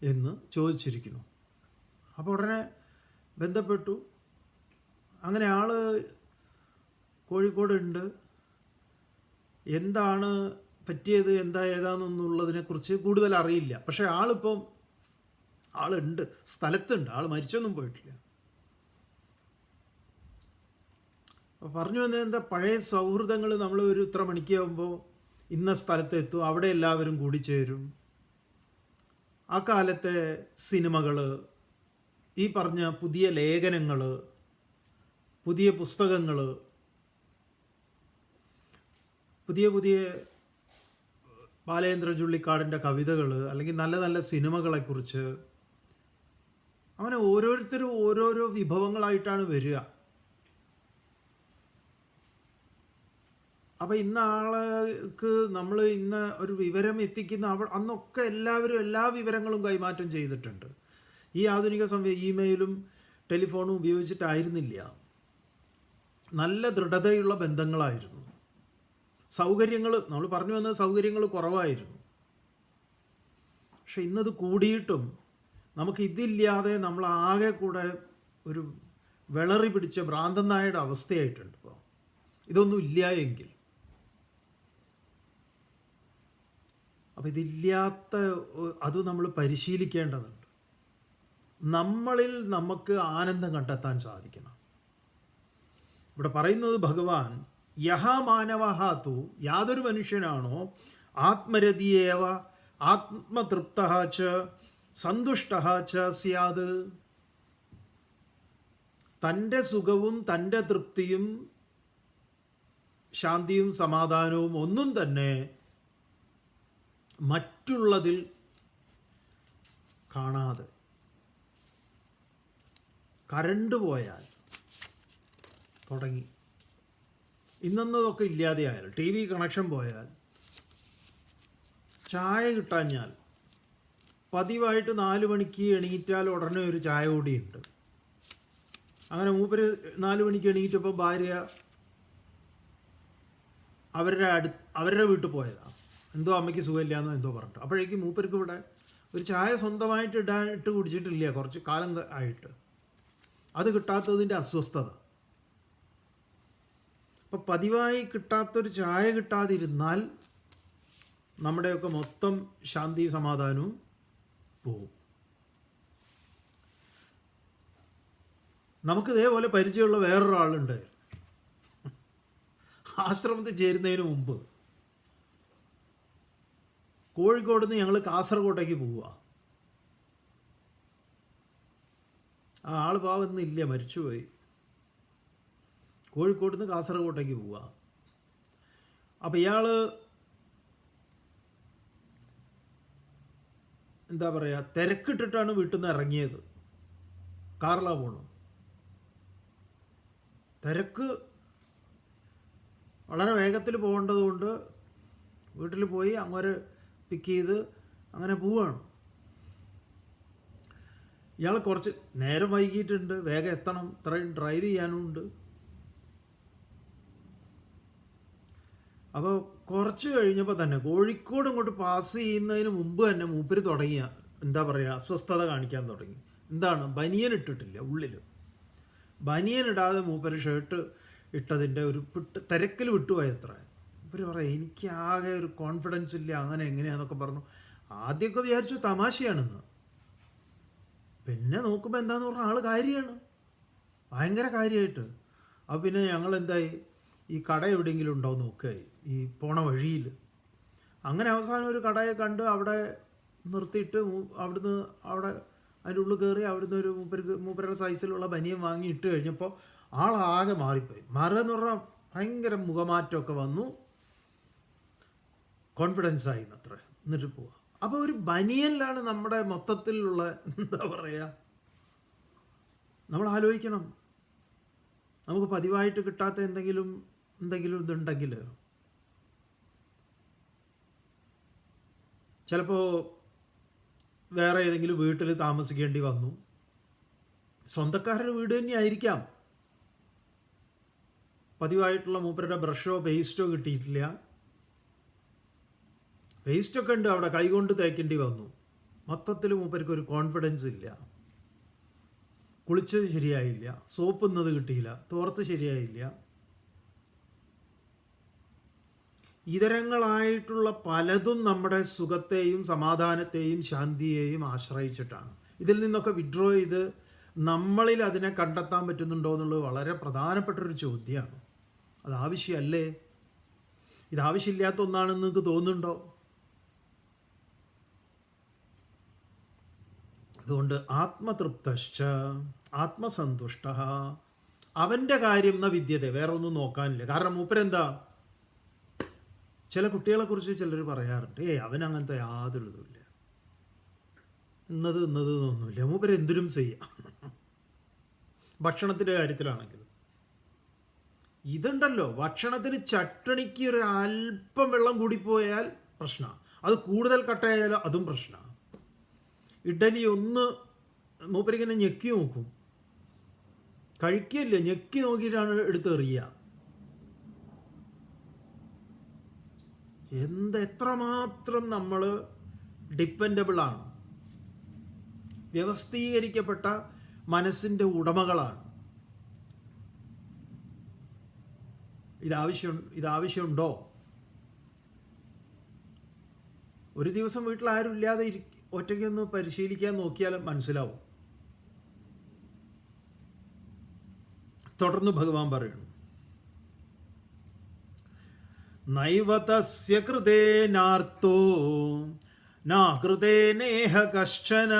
[SPEAKER 1] എന്ന് ചോദിച്ചിരിക്കുന്നു. അപ്പോൾ ഉടനെ ബന്ധപ്പെട്ടു. അങ്ങനെ ആൾ കോഴിക്കോടുണ്ട്. എന്താണ് പറ്റിയത്, ഏതാണെന്നുള്ളതിനെക്കുറിച്ച് കൂടുതൽ അറിയില്ല. പക്ഷേ ആളുണ്ട്, സ്ഥലത്തുണ്ട്, ആൾ മരിച്ചൊന്നും പോയിട്ടില്ല. പറഞ്ഞു വന്നത് എന്താ, പഴയ സൗഹൃദങ്ങൾ നമ്മൾ ഒരു ഇത്ര മണിക്കാകുമ്പോൾ ഇന്ന സ്ഥലത്ത് എത്തും, അവിടെ എല്ലാവരും കൂടി ചേരും. ആ കാലത്തെ സിനിമകൾ, ഈ പറഞ്ഞ പുതിയ ലേഖനങ്ങൾ, പുതിയ പുസ്തകങ്ങൾ, പുതിയ ബാലേന്ദ്ര ചുള്ളിക്കാടിൻ്റെ കവിതകൾ, അല്ലെങ്കിൽ നല്ല നല്ല സിനിമകളെക്കുറിച്ച്, അങ്ങനെ ഓരോരുത്തരും ഓരോരോ വിഭവങ്ങളായിട്ടാണ് വരിക. അപ്പം ഇന്ന ആൾക്ക് നമ്മൾ ഇന്ന ഒരു വിവരം എത്തിക്കുന്ന അന്നൊക്കെ എല്ലാവരും എല്ലാ വിവരങ്ങളും കൈമാറ്റം ചെയ്തിട്ടുണ്ട്. ഈ ആധുനിക ഇമെയിലും ടെലിഫോണും ഉപയോഗിച്ചിട്ടായിരുന്നില്ല. നല്ല ദൃഢതയുള്ള ബന്ധങ്ങളായിരുന്നു. സൗകര്യങ്ങൾ, നമ്മൾ പറഞ്ഞു വന്നത് സൗകര്യങ്ങൾ കുറവായിരുന്നു. പക്ഷെ ഇന്നത് കൂടിയിട്ടും നമുക്ക് ഇതില്ലാതെ നമ്മൾ ആകെ കൂടെ ഒരു വിളറി പിടിച്ച ഭ്രാന്തൻ നായയുടെ അവസ്ഥയായിട്ടുണ്ട്. ഇപ്പോൾ ഇതൊന്നും ഇല്ല എങ്കിൽ, അപ്പം ഇതില്ലാത്ത അത് നമ്മൾ പരിശീലിക്കേണ്ടതുണ്ട്. നമ്മളിൽ നമുക്ക് ആനന്ദം കണ്ടെത്താൻ സാധിക്കണം. ഇവിടെ പറയുന്നത് ഭഗവാൻ, യഹ മാനവഹാതു, യാതൊരു മനുഷ്യനാണോ ആത്മരതിയേവ ആത്മതൃപ്തഃ ച സന്തുഷ്ടഃ ച സ്യാത്, തൻ്റെ സുഖവും തൻ്റെ തൃപ്തിയും ശാന്തിയും സമാധാനവും ഒന്നും തന്നെ മറ്റുള്ളതിൽ കാണാതെ, കറണ്ട് പോയാൽ തുടങ്ങി, ഇന്നതൊക്കെ ഇല്ലാതെയായാൽ, ടി വി കണക്ഷൻ പോയാൽ, ചായ കിട്ടാഞ്ഞാൽ, പതിവായിട്ട് 4 മണിക്ക് എണീറ്റാൽ ഉടനെ ഒരു ചായ കൂടിയുണ്ട്. അങ്ങനെ മൂപ്പര് 4 മണിക്ക് എണീറ്റപ്പോൾ ഭാര്യ അവരുടെ വീട്ടിൽ പോയതാണ്. എന്തോ അമ്മയ്ക്ക് സുഖമില്ലാന്നോ എന്തോ പറഞ്ഞിട്ട്. അപ്പോഴേക്കും മൂപ്പർക്ക് ഇവിടെ ഒരു ചായ സ്വന്തമായിട്ട് ഇട്ട് കുടിച്ചിട്ടില്ല, കുറച്ച് കാലം ആയിട്ട്. അത് കിട്ടാത്തതിൻ്റെ അസ്വസ്ഥത. അപ്പം പതിവായി കിട്ടാത്തൊരു ചായ കിട്ടാതിരുന്നാൽ നമ്മുടെയൊക്കെ മൊത്തം ശാന്തി സമാധാനവും പോവും. നമുക്ക് ഇതേപോലെ പരിചയമുള്ള വേറൊരാളുണ്ട്. ആശ്രമത്തിൽ ചേരുന്നതിന് മുമ്പ് കോഴിക്കോട് നിന്ന് ഞങ്ങൾ കാസർഗോട്ടേക്ക് പോവുക. ആ ആൾ പാവൊന്നുമില്ല, മരിച്ചുപോയി. കോഴിക്കോട് നിന്ന് കാസർഗോട്ടേക്ക് പോവുക. അപ്പം ഇയാൾ എന്താ പറയുക, തിരക്കിട്ടിട്ടാണ് വീട്ടിൽ നിന്ന് ഇറങ്ങിയത്. കാറിലാണ് പോകണം. തിരക്ക് വളരെ വേഗത്തിൽ പോകേണ്ടതുകൊണ്ട് വീട്ടിൽ പോയി അങ്ങോട്ട് പിക്ക് ചെയ്ത് അങ്ങനെ പോവുകയാണ്. ഇയാൾ കുറച്ച് നേരം വൈകിയിട്ടുണ്ട്, വേഗം എത്തണം, ഇത്രയും ഡ്രൈവ് ചെയ്യാനുമുണ്ട്. അപ്പോൾ കുറച്ച് കഴിഞ്ഞപ്പോൾ തന്നെ കോഴിക്കോട് ഇങ്ങോട്ട് പാസ് ചെയ്യുന്നതിന് മുമ്പ് തന്നെ മൂപ്പര് തുടങ്ങിയ എന്താ പറയുക, അസ്വസ്ഥത കാണിക്കാൻ തുടങ്ങി. എന്താണ്, ബനിയൻ ഇട്ടിട്ടില്ല ഉള്ളിൽ. ബനിയൻ ഇടാതെ മൂപ്പര് ഷർട്ട് ഇട്ടതിൻ്റെ ഒരു തിരക്കിൽ വിട്ടുപോയത്ര. മൂപ്പര് പറയാം, എനിക്ക് ആകെ ഒരു കോൺഫിഡൻസ് ഇല്ല, അങ്ങനെ എങ്ങനെയാണെന്നൊക്കെ പറഞ്ഞു. ആദ്യമൊക്കെ വിചാരിച്ചു തമാശയാണെന്ന്. പിന്നെ നോക്കുമ്പോൾ എന്താന്ന് പറഞ്ഞാൽ ആൾ കാര്യമാണ്, ഭയങ്കര കാര്യമായിട്ട്. അപ്പോൾ പിന്നെ ഞങ്ങൾ എന്തായി, ഈ കട എവിടെയെങ്കിലും ഉണ്ടാവും നോക്കുകയായി ഈ പോണ വഴിയിൽ. അങ്ങനെ അവസാനം ഒരു കടയെ കണ്ട് അവിടെ നിർത്തിയിട്ട് അവിടെ അതിൻ്റെ ഉള്ളിൽ കയറി അവിടുന്ന് ഒരു മൂപ്പരുടെ സൈസിലുള്ള ബനിയൻ വാങ്ങി ഇട്ട് കഴിഞ്ഞപ്പോൾ ആളാകെ മാറിപ്പോയി. മാറുകയെന്ന് പറഞ്ഞാൽ ഭയങ്കര മുഖമാറ്റമൊക്കെ വന്നു, കോൺഫിഡൻസ് ആയി അത്ര. എന്നിട്ട് പോവുക. അപ്പോൾ ഒരു ബനിയനിലാണ് നമ്മുടെ മൊത്തത്തിലുള്ള എന്താ പറയുക, നമ്മൾ ആലോചിക്കണം. നമുക്ക് പതിവായിട്ട് കിട്ടാത്ത എന്തെങ്കിലും ഇതുണ്ടെങ്കിൽ ചിലപ്പോൾ വേറെ ഏതെങ്കിലും വീട്ടിൽ താമസിക്കേണ്ടി വന്നു. സ്വന്തക്കാരുടെ വീട് തന്നെ ആയിരിക്കാം, പതിവായിട്ടുള്ള മൂപ്പരുടെ ബ്രഷോ പേസ്റ്റോ കിട്ടിയിട്ടില്ല. പേസ്റ്റൊക്കെ ഉണ്ട് അവിടെ, കൈകൊണ്ട് തേക്കേണ്ടി വന്നു. മൊത്തത്തിൽ മൂപ്പർക്ക് ഒരു കോൺഫിഡൻസ് ഇല്ല. കുളിച്ചത് ശരിയായില്ല, സോപ്പ് ഇന്നത് കിട്ടിയില്ല, തോർത്ത് ശരിയായില്ല. ഇതരങ്ങളായിട്ടുള്ള പലതും നമ്മുടെ സുഖത്തെയും സമാധാനത്തെയും ശാന്തിയെയും ആശ്രയിച്ചിട്ടാണ്. ഇതിൽ നിന്നൊക്കെ വിഡ്രോ ചെയ്ത് നമ്മളിൽ അതിനെ കണ്ടെത്താൻ പറ്റുന്നുണ്ടോ എന്നുള്ളത് വളരെ പ്രധാനപ്പെട്ടൊരു ചോദ്യമാണ്. അത് ആവശ്യമല്ലേ? ഇത് ആവശ്യമില്ലാത്ത ഒന്നാണെന്ന് നിങ്ങൾക്ക് തോന്നുന്നുണ്ടോ? അതുകൊണ്ട് ആത്മതൃപ്തശ്ച ആത്മസന്തുഷ്ട, അവൻ്റെ കാര്യം എന്ന വിദ്യത, വേറെ ഒന്നും നോക്കാനില്ല. കാരണം മൂപ്പരെന്താ, ചില കുട്ടികളെക്കുറിച്ച് ചിലർ പറയാറുണ്ട്, അവനങ്ങനത്തെ യാതൊരു ഇതുമില്ല, എന്നൊന്നുമില്ല, മൂപ്പര് എന്തിനും ചെയ്യാം. ഭക്ഷണത്തിൻ്റെ കാര്യത്തിലാണെങ്കിലും ഇതുണ്ടല്ലോ, ഭക്ഷണത്തിന് ചട്ടണിക്ക് ഒരു അല്പം വെള്ളം കൂടിപ്പോയാൽ പ്രശ്നമാണ്, അത് കൂടുതൽ കട്ടയായാലോ അതും പ്രശ്നമാണ്. ഇഡലി ഒന്ന് മൂപ്പരിങ്ങനെ ഞെക്കി നോക്കും, കഴിക്കില്ല, ഞെക്കി നോക്കിയിട്ടാണ് എടുത്തെറിയുക. എത്രമാത്രം നമ്മൾ ഡിപ്പെൻഡബിളാണ്, വ്യവസ്ഥീകരിക്കപ്പെട്ട മനസ്സിൻ്റെ ഉടമകളാണ്. ഇതാവശ്യമുണ്ടോ? ഒരു ദിവസം വീട്ടിൽ ആരും ഇല്ലാതെ ഒറ്റയ്ക്കൊന്ന് പരിശീലിക്കാൻ നോക്കിയാൽ മനസ്സിലാവും. തുടർന്ന് ഭഗവാൻ പറയുന്നു, നൈവതസ്യ കൃതേനാർത്തോ നാകൃതേനേഹ കശ്ചന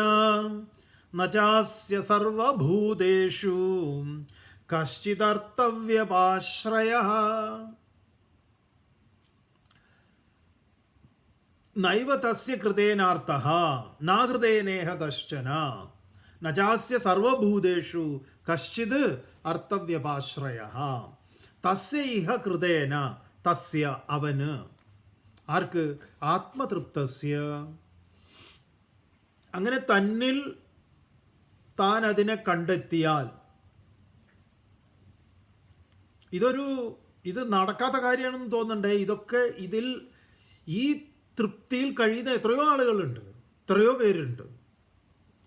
[SPEAKER 1] നചാസ്യ സർവഭൂതേഷു കശ്ചിദർത്തവ്യപാശ്രയഃ. നൈവ തസ്യ കൃതേനാർത്തഃ നാകൃതേനേഹ കശ്ചന നചാസ്യ സർവഭൂതേഷു കശ്ചിത് അർത്ഥവ്യപാശ്രയഃ. തസ്യ ഇഹ കൃതേന, തസ്യ അവന്, ആർക്ക്? ആത്മതൃപ്തസ്യ. അങ്ങനെ തന്നിൽ താൻ അതിനെ കണ്ടെത്തിയാൽ, ഇത് നടക്കാത്ത കാര്യമാണെന്ന് തോന്നണ്ടേ? ഈ തൃപ്തിയിൽ കഴിയുന്ന എത്രയോ ആളുകളുണ്ട്, എത്രയോ പേരുണ്ട്.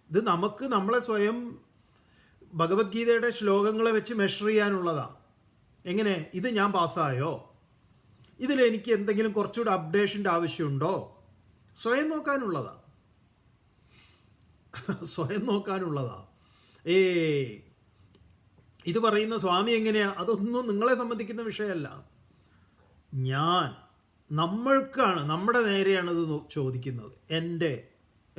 [SPEAKER 1] ഇത് നമ്മളെ സ്വയം ഭഗവത്ഗീതയുടെ ശ്ലോകങ്ങളെ വെച്ച് മെഷർ ചെയ്യാനുള്ളതാണ്. എങ്ങനെ? ഇത് ഞാൻ പാസ്സായോ? ഇതിലെനിക്ക് എന്തെങ്കിലും കുറച്ചുകൂടെ അപ്ഡേഷൻ്റെ ആവശ്യമുണ്ടോ? സ്വയം നോക്കാനുള്ളതാണ്. സ്വയം നോക്കാനുള്ളതാണ്. ഇത് പറയുന്ന സ്വാമി എങ്ങനെയാ? അതൊന്നും നിങ്ങളെ സംബന്ധിക്കുന്ന വിഷയമല്ല. നമ്മൾക്കാണ്, നമ്മുടെ നേരെയാണ് ഇത് ചോദിക്കുന്നത്. എൻ്റെ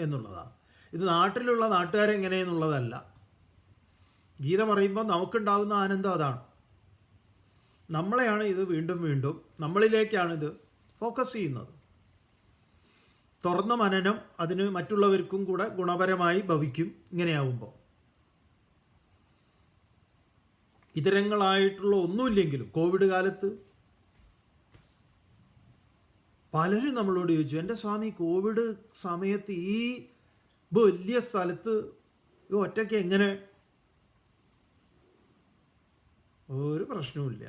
[SPEAKER 1] എന്നുള്ളതാണ്. ഇത് നാട്ടിലുള്ള നാട്ടുകാരെങ്ങനെയെന്നുള്ളതല്ല. ഗീത പറയുമ്പോൾ നമുക്കുണ്ടാകുന്ന ആനന്ദം അതാണ്. നമ്മളെയാണ് ഇത് വീണ്ടും വീണ്ടും നമ്മളിലേക്കാണിത് ഫോക്കസ് ചെയ്യുന്നത്. തുറന്ന മനനം അതിന് മറ്റുള്ളവർക്കും കൂടെ ഗുണപരമായി ഭവിക്കും. ഇങ്ങനെയാവുമ്പോൾ ഇതരങ്ങളായിട്ടുള്ള ഒന്നുമില്ലെങ്കിലും കോവിഡ് കാലത്ത് പലരും നമ്മളോട് ചോദിച്ചു, എൻ്റെ സ്വാമി കോവിഡ് സമയത്ത് ഈ വലിയ സ്ഥലത്ത് ഒറ്റയ്ക്ക് എങ്ങനെ? ഒരു പ്രശ്നവുമില്ല.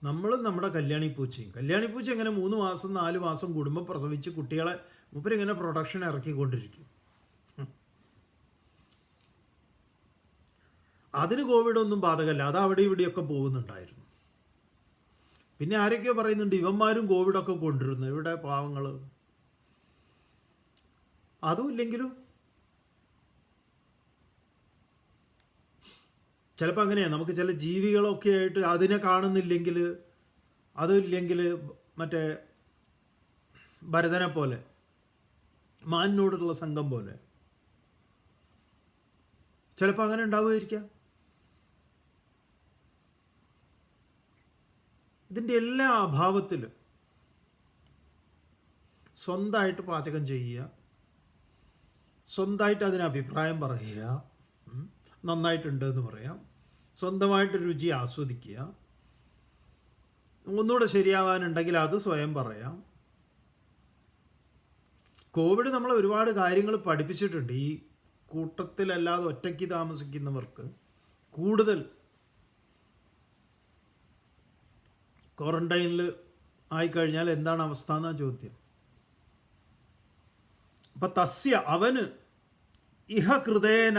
[SPEAKER 1] നമ്മളും നമ്മുടെ കല്യാണിപ്പൂച്ച എങ്ങനെ 3 മാസം 4 മാസം കൂടുമ്പോൾ പ്രസവിച്ച് കുട്ടികളെ മൂപ്പരിങ്ങനെ പ്രൊഡക്ഷൻ ഇറക്കിക്കൊണ്ടിരിക്കും. അതിന് കോവിഡൊന്നും ബാധകമല്ല. അത് അവിടെ ഇവിടെയൊക്കെ പോകുന്നുണ്ടായിരുന്നു. പിന്നെ ആരൊക്കെയോ പറയുന്നുണ്ട് ഇവന്മാരും കോവിഡൊക്കെ കൊണ്ടിരുന്നു, ഇവിടെ പാവങ്ങൾ. അതും ഇല്ലെങ്കിലും ചിലപ്പോൾ അങ്ങനെയാണ്. നമുക്ക് ചില ജീവികളൊക്കെ ആയിട്ട് അതിനെ കാണുന്നില്ലെങ്കിൽ, അതില്ലെങ്കിൽ മറ്റേ ഭരതനെ പോലെ, മാനിനോടുള്ള സംഘം പോലെ ചിലപ്പോൾ അങ്ങനെ ഉണ്ടാവുമായിരിക്കാം. ഇതിൻ്റെ എല്ലാ അഭാവത്തിലും സ്വന്തമായിട്ട് പാചകം ചെയ്യുക, സ്വന്തമായിട്ട് അതിന് അഭിപ്രായം പറയുക, നന്നായിട്ടുണ്ട് എന്ന് പറയാം, സ്വന്തമായിട്ട് രുചി ആസ്വദിക്കുക, ഒന്നുകൂടെ ശരിയാവാനുണ്ടെങ്കിൽ അത് സ്വയം പറയാം. കോവിഡ് നമ്മളെ ഒരുപാട് കാര്യങ്ങൾ പഠിപ്പിച്ചിട്ടുണ്ട്. ഈ കൂട്ടത്തിലല്ലാതെ ഒറ്റയ്ക്ക് താമസിക്കുന്നവർക്ക് കൂടുതൽ ക്വാറന്റൈനിൽ ആയിക്കഴിഞ്ഞാൽ എന്താണ് അവസ്ഥ എന്നാ ചോദ്യം. അപ്പം അവന് ഇഹ കൃതേന,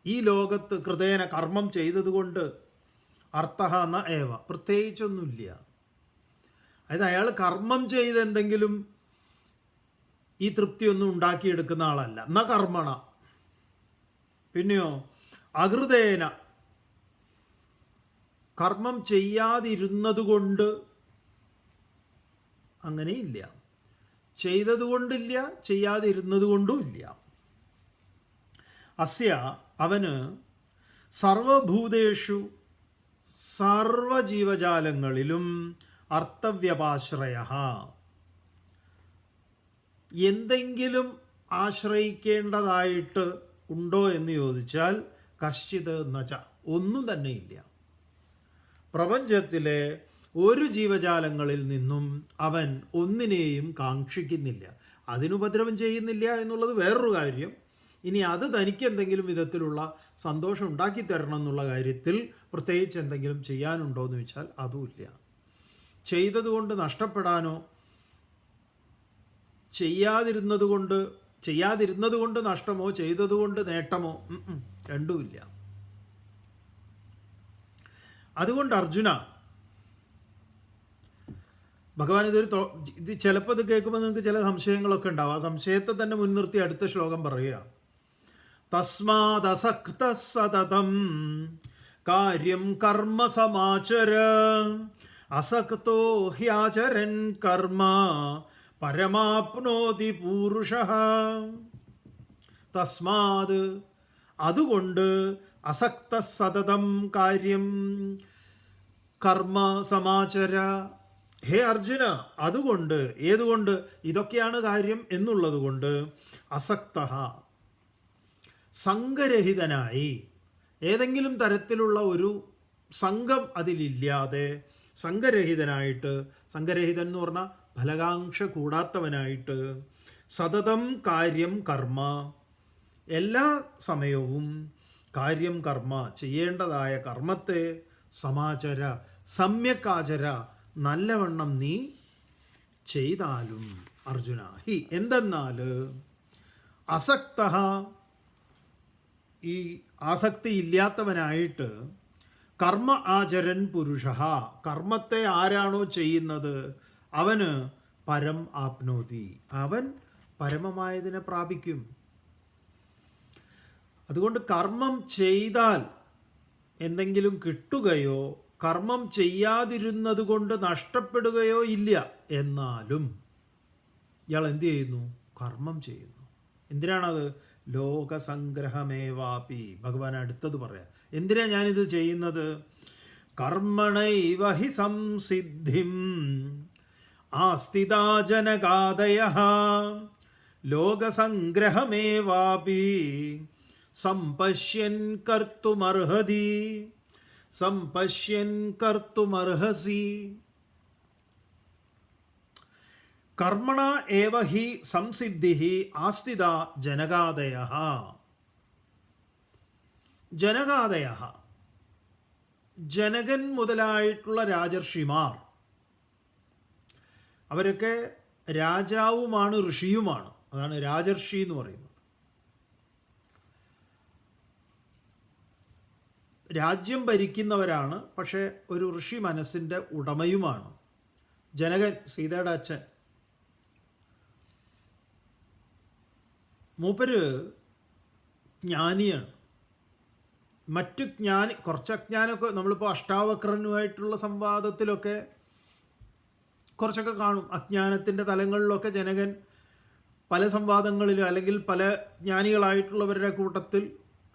[SPEAKER 1] ഈ ലോകത്ത് കൃതേന കർമ്മം ചെയ്തതുകൊണ്ട് അർത്ഥ ന ഏവ, പ്രത്യേകിച്ചൊന്നുമില്ല. അതായത് അയാൾ കർമ്മം ചെയ്ത് എന്തെങ്കിലും ഈ തൃപ്തിയൊന്നും ഉണ്ടാക്കിയെടുക്കുന്ന ആളല്ല. ന കർമ്മണ. പിന്നെയോ അകൃതേന, കർമ്മം ചെയ്യാതിരുന്നത് കൊണ്ട് അങ്ങനെയില്ല, ചെയ്തതുകൊണ്ടില്ല, ചെയ്യാതിരുന്നത് കൊണ്ടും ഇല്ല. അസ്യ അവന് സർവഭൂതേഷു, സർവജീവജാലങ്ങളിലും അർത്ഥവ്യപാശ്രയ, എന്തെങ്കിലും ആശ്രയിക്കേണ്ടതായിട്ട് ഉണ്ടോ എന്ന് ചോദിച്ചാൽ കശ്ചിത് നച, ഒന്നും തന്നെയില്ല. പ്രപഞ്ചത്തിലെ ഒരു ജീവജാലങ്ങളിൽ നിന്നും അവൻ ഒന്നിനെയും കാക്ഷിക്കുന്നില്ല, അതിനുപദ്രവം ചെയ്യുന്നില്ല എന്നുള്ളത് വേറൊരു കാര്യം. ഇനി അത് തനിക്ക് എന്തെങ്കിലും വിധത്തിലുള്ള സന്തോഷം ഉണ്ടാക്കി തരണം എന്നുള്ള കാര്യത്തിൽ പ്രത്യേകിച്ച് എന്തെങ്കിലും ചെയ്യാനുണ്ടോ എന്ന് ചോദിച്ചാൽ അതുമില്ല. ചെയ്തതുകൊണ്ട് നഷ്ടപ്പെടാനോ ചെയ്യാതിരുന്നത് കൊണ്ട് നഷ്ടമോ ചെയ്തതുകൊണ്ട് നേട്ടമോ രണ്ടുമില്ല. അതുകൊണ്ട് അർജുന, ഭഗവാൻ ഇത് ചിലപ്പോൾ ഇത് കേൾക്കുമ്പോൾ നിങ്ങൾക്ക് ചില സംശയങ്ങളൊക്കെ ഉണ്ടാവും. ആ സംശയത്തെ തന്നെ മുൻനിർത്തി അടുത്ത ശ്ലോകം പറയുക. തസ്മാദസക്ത സതതം കാര്യം കർമ്മ സമാചര, അസക്തോ ഹ്യാചരൻ കർമ്മ പരമാപ്നോതി പൂരുഷഃ. തസ്മാത്, അതുകൊണ്ട്, അസക്ത സതതം കാര്യം കർമ്മ സമാചര, ഹേ അർജുന, അതുകൊണ്ട്, ഏതുകൊണ്ട്, ഇതൊക്കെയാണ് കാര്യം എന്നുള്ളത് കൊണ്ട്, അസക്ത, സംഘരഹിതനായി, ഏതെങ്കിലും തരത്തിലുള്ള ഒരു സംഘം അതിലില്ലാതെ സംഘരഹിതനായിട്ട്, സംഘരഹിതൻ എന്ന് പറഞ്ഞാൽ ഫലകാംക്ഷ കൂടാത്തവനായിട്ട്, സതതം കാര്യം കർമ്മ, എല്ലാ സമയവും കാര്യം കർമ്മ, ചെയ്യേണ്ടതായ കർമ്മത്തെ, സമാചര, സമ്യക്കാചര, നല്ലവണ്ണം നീ ചെയ്താലും അർജുന. ഹി, എന്തെന്നാൽ അസക്ത, ഈ ആസക്തി ഇല്ലാത്തവനായിട്ട് കർമ്മ ആചരൻ പുരുഷ, കർമ്മത്തെ ആരാണോ ചെയ്യുന്നത് അവന് പരം ആപ്നോതി, അവൻ പരമമായതിനെ പ്രാപിക്കും. അതുകൊണ്ട് കർമ്മം ചെയ്താൽ എന്തെങ്കിലും കിട്ടുകയോ കർമ്മം ചെയ്യാതിരുന്നത് കൊണ്ട് നഷ്ടപ്പെടുകയോ ഇല്ല. എന്നാലും ഇയാൾ എന്ത് ചെയ്യുന്നു? കർമ്മം ചെയ്യുന്നു. എന്തിനാണത്? ലോകസംഗ്രഹമേവാപി. ഭഗവാൻ അടുത്തത് പറയാം. എന്തിനാ ഞാനിത് ചെയ്യുന്നത്? കർമ്മണൈവ ഹി സംസിദ്ധിം ആസ്തിതാ ജനകാദയഃ ലോകസംഗ്രഹമേവാപി സംപശ്യൻ കർത്തുമർഹതി സംപശ്യൻ കർത്തുമർഹസി. കർമ്മണ ഏവ ഹി സംസിദ്ധി ആസ്തിത ജനകാദയഃ. ജനകാദയഃ, ജനകൻ മുതലായിട്ടുള്ള രാജർഷിമാർ, അവരൊക്കെ രാജാവുമാണ് ഋഷിയുമാണ്. അതാണ് രാജർഷി എന്ന് പറയുന്നത്. രാജ്യം ഭരിക്കുന്നവരാണ്, പക്ഷേ ഒരു ഋഷി മനസ്സിൻ്റെ ഉടമയുമാണ്. ജനകൻ, സീതയുടെ അച്ഛൻ, മൂപ്പര് ജ്ഞാനിയാണ്. മറ്റു കുറച്ച് അജ്ഞാനമൊക്കെ നമ്മളിപ്പോൾ അഷ്ടാവക്രനുമായിട്ടുള്ള സംവാദത്തിലൊക്കെ കുറച്ചൊക്കെ കാണും. അജ്ഞാനത്തിൻ്റെ തലങ്ങളിലൊക്കെ ജനകൻ പല സംവാദങ്ങളിലും അല്ലെങ്കിൽ പല ജ്ഞാനികളായിട്ടുള്ളവരുടെ കൂട്ടത്തിൽ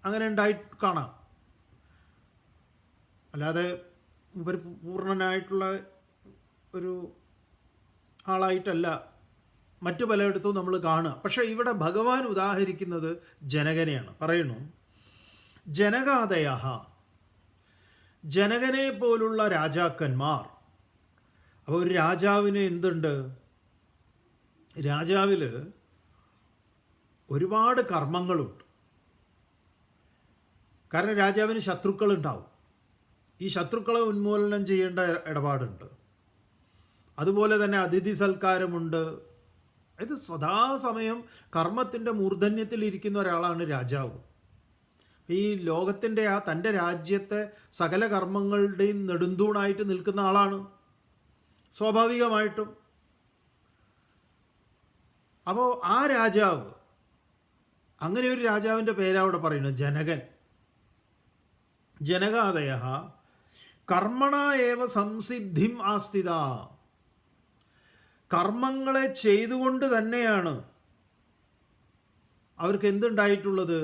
[SPEAKER 1] അങ്ങനെ ഉണ്ടായി കാണാം. അല്ലാതെ ഒരു പൂർണ്ണനായിട്ടുള്ള ഒരു ആളായിട്ടല്ല മറ്റു പലയിടത്തും നമ്മൾ കാണുക. പക്ഷേ ഇവിടെ ഭഗവാൻ ഉദാഹരിക്കുന്നത് ജനകനെയാണ്. പറയുന്നു ജനകാദയ, ജനകനെ പോലുള്ള രാജാക്കന്മാർ. അപ്പോൾ ഒരു രാജാവിന് എന്തുണ്ട്? രാജാവിൽ ഒരുപാട് കർമ്മങ്ങളുണ്ട്. കാരണം രാജാവിന് ശത്രുക്കളുണ്ടാവും. ഈ ശത്രുക്കളെ ഉന്മൂലനം ചെയ്യേണ്ട ഇടപാടുണ്ട്. അതുപോലെ തന്നെ അതിഥി സൽക്കാരമുണ്ട്. ഇത് സദാസമയം കർമ്മത്തിൻ്റെ മൂർധന്യത്തിലിരിക്കുന്ന ഒരാളാണ് രാജാവ്. ഈ ലോകത്തിൻ്റെ തൻ്റെ രാജ്യത്തെ സകല കർമ്മങ്ങളുടെയും നെടുന്തൂണായിട്ട് നിൽക്കുന്ന ആളാണ് സ്വാഭാവികമായിട്ടും. അപ്പോൾ ആ രാജാവ്, അങ്ങനെ ഒരു രാജാവിൻ്റെ പേരവിടെ പറയുന്നത് ജനകൻ. ജനകാദയ കർമ്മണ ഏവ സംസിദ്ധിം ആസ്തിത. കർമ്മങ്ങളെ ചെയ്തുകൊണ്ട് തന്നെയാണ് അവർക്ക് എന്തുണ്ടായിട്ടുള്ളത്?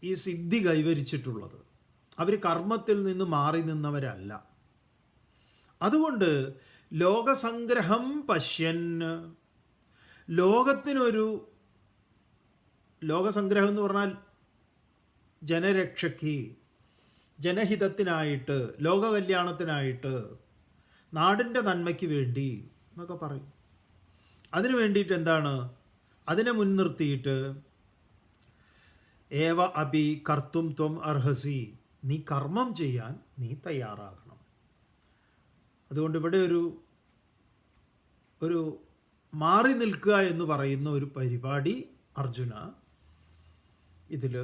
[SPEAKER 1] ഈ സിദ്ധി കൈവരിച്ചിട്ടുള്ളത്. അവർ കർമ്മത്തിൽ നിന്ന് മാറി നിന്നവരല്ല. അതുകൊണ്ട് ലോകസംഗ്രഹം പശ്യൻ, ലോകസംഗ്രഹം എന്ന് പറഞ്ഞാൽ ജനരക്ഷയ്ക്ക്, ജനഹിതത്തിനായിട്ട്, ലോകകല്യാണത്തിനായിട്ട്, നാടിൻ്റെ നന്മയ്ക്ക് വേണ്ടി എന്നൊക്കെ പറയും. അതിനു വേണ്ടിയിട്ട് എന്താണ്? അതിനെ മുൻനിർത്തിയിട്ട് ഏവ അഭി കർത്തും ത്വം അർഹസി, നീ കർമ്മം ചെയ്യാൻ നീ തയ്യാറാകണം. അതുകൊണ്ട് ഇവിടെ ഒരു മാറി നിൽക്കുക എന്ന് പറയുന്ന ഒരു പരിപാടി അർജുന ഇതിൽ